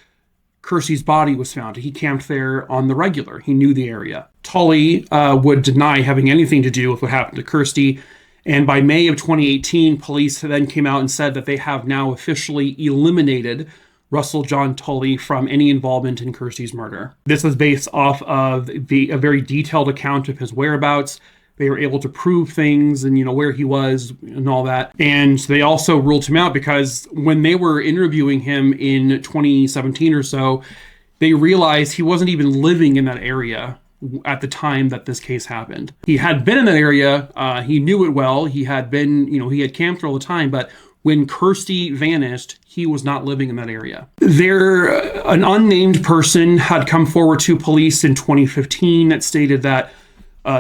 Speaker 1: Kirsty's body was found. He camped there on the regular. He knew the area. Tully would deny having anything to do with what happened to Kirsty. And by May of 2018, police then came out and said that they have now officially eliminated Russell John Tully from any involvement in Kirsty's murder. This was based off of a very detailed account of his whereabouts. They were able to prove things and, where he was and all that. And they also ruled him out because when they were interviewing him in 2017 or so, they realized he wasn't even living in that area at the time that this case happened. He had been in that area. He knew it well. He had been, he had camped there all the time. But when Kirsty vanished, he was not living in that area. An unnamed person had come forward to police in 2015 that stated that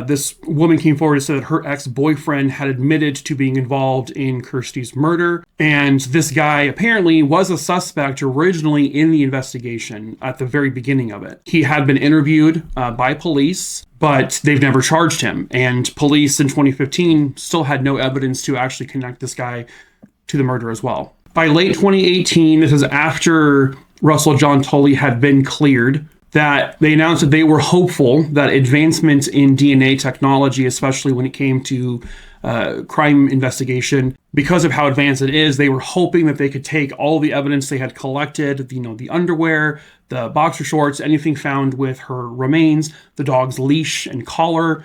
Speaker 1: this woman came forward and said that her ex-boyfriend had admitted to being involved in Kirsty's murder. And this guy apparently was a suspect originally in the investigation at the very beginning of it. He had been interviewed by police, but they've never charged him. And police in 2015 still had no evidence to actually connect this guy to the murder as well. By late 2018, this is after Russell John Tully had been cleared, that they announced that they were hopeful that advancements in DNA technology, especially when it came to crime investigation, because of how advanced it is, they were hoping that they could take all the evidence they had collected, the underwear, the boxer shorts, anything found with her remains, the dog's leash and collar,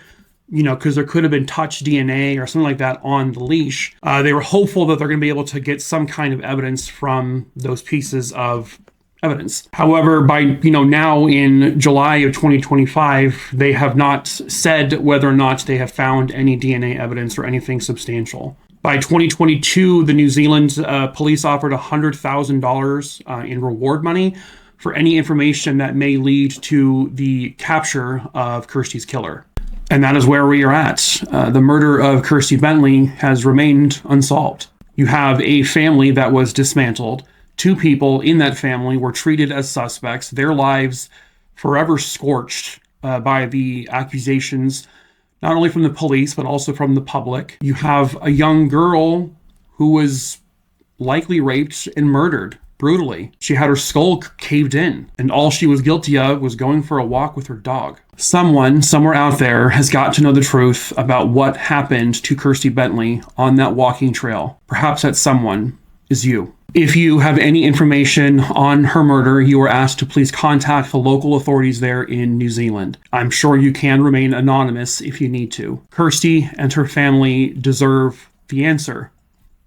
Speaker 1: because there could have been touch DNA or something like that on the leash. They were hopeful that they're going to be able to get some kind of evidence from those pieces of evidence. However, by now in July of 2025, they have not said whether or not they have found any DNA evidence or anything substantial. By 2022, the New Zealand police offered $100,000 in reward money for any information that may lead to the capture of Kirsty's killer. And that is where we are at. The murder of Kirsty Bentley has remained unsolved. You have a family that was dismantled. 2 people in that family were treated as suspects, their lives forever scorched by the accusations, not only from the police, but also from the public. You have a young girl who was likely raped and murdered brutally. She had her skull caved in, and all she was guilty of was going for a walk with her dog. Someone, somewhere out there, has got to know the truth about what happened to Kirsty Bentley on that walking trail. Perhaps that someone is you. If you have any information on her murder, you are asked to please contact the local authorities there in New Zealand. I'm sure you can remain anonymous if you need to. Kirsty and her family deserve the answer.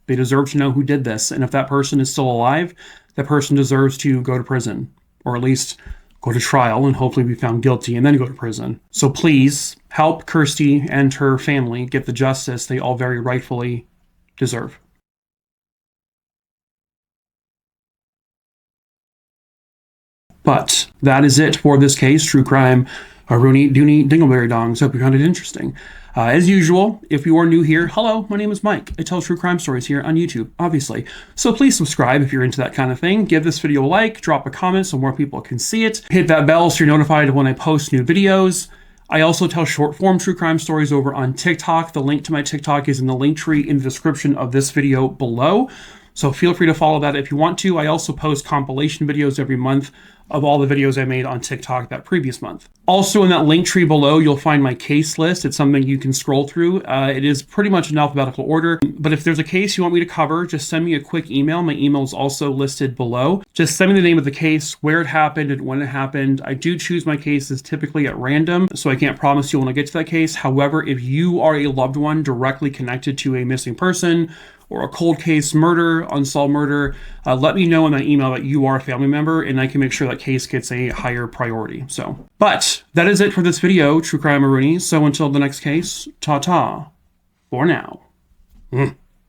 Speaker 1: They deserve to know who did this. And if that person is still alive, that person deserves to go to prison, or at least go to trial and hopefully be found guilty and then go to prison. So please help Kirsty and her family get the justice they all very rightfully deserve. But that is it for this case. True crime, Rooney, Dooney, Dingleberry Dongs. Hope you found it interesting. As usual, if you are new here, hello, my name is Mike. I tell true crime stories here on YouTube, obviously. So please subscribe if you're into that kind of thing. Give this video a like, drop a comment so more people can see it. Hit that bell so you're notified when I post new videos. I also tell short form true crime stories over on TikTok. The link to my TikTok is in the link tree in the description of this video below. So feel free to follow that if you want to. I also post compilation videos every month of all the videos I made on TikTok that previous month. Also in that link tree below, you'll find my case list. It's something you can scroll through. It is pretty much in alphabetical order, but if there's a case you want me to cover, just send me a quick email. My email is also listed below. Just send me the name of the case, where it happened, and when it happened. I do choose my cases typically at random, so I can't promise you when I get to that case. However, if you are a loved one directly connected to a missing person, or a cold case murder, unsolved murder, let me know in that email that you are a family member, and I can make sure that case gets a higher priority. So, but that is it for this video, True Crime Maroonies. So until the next case, ta-ta for now.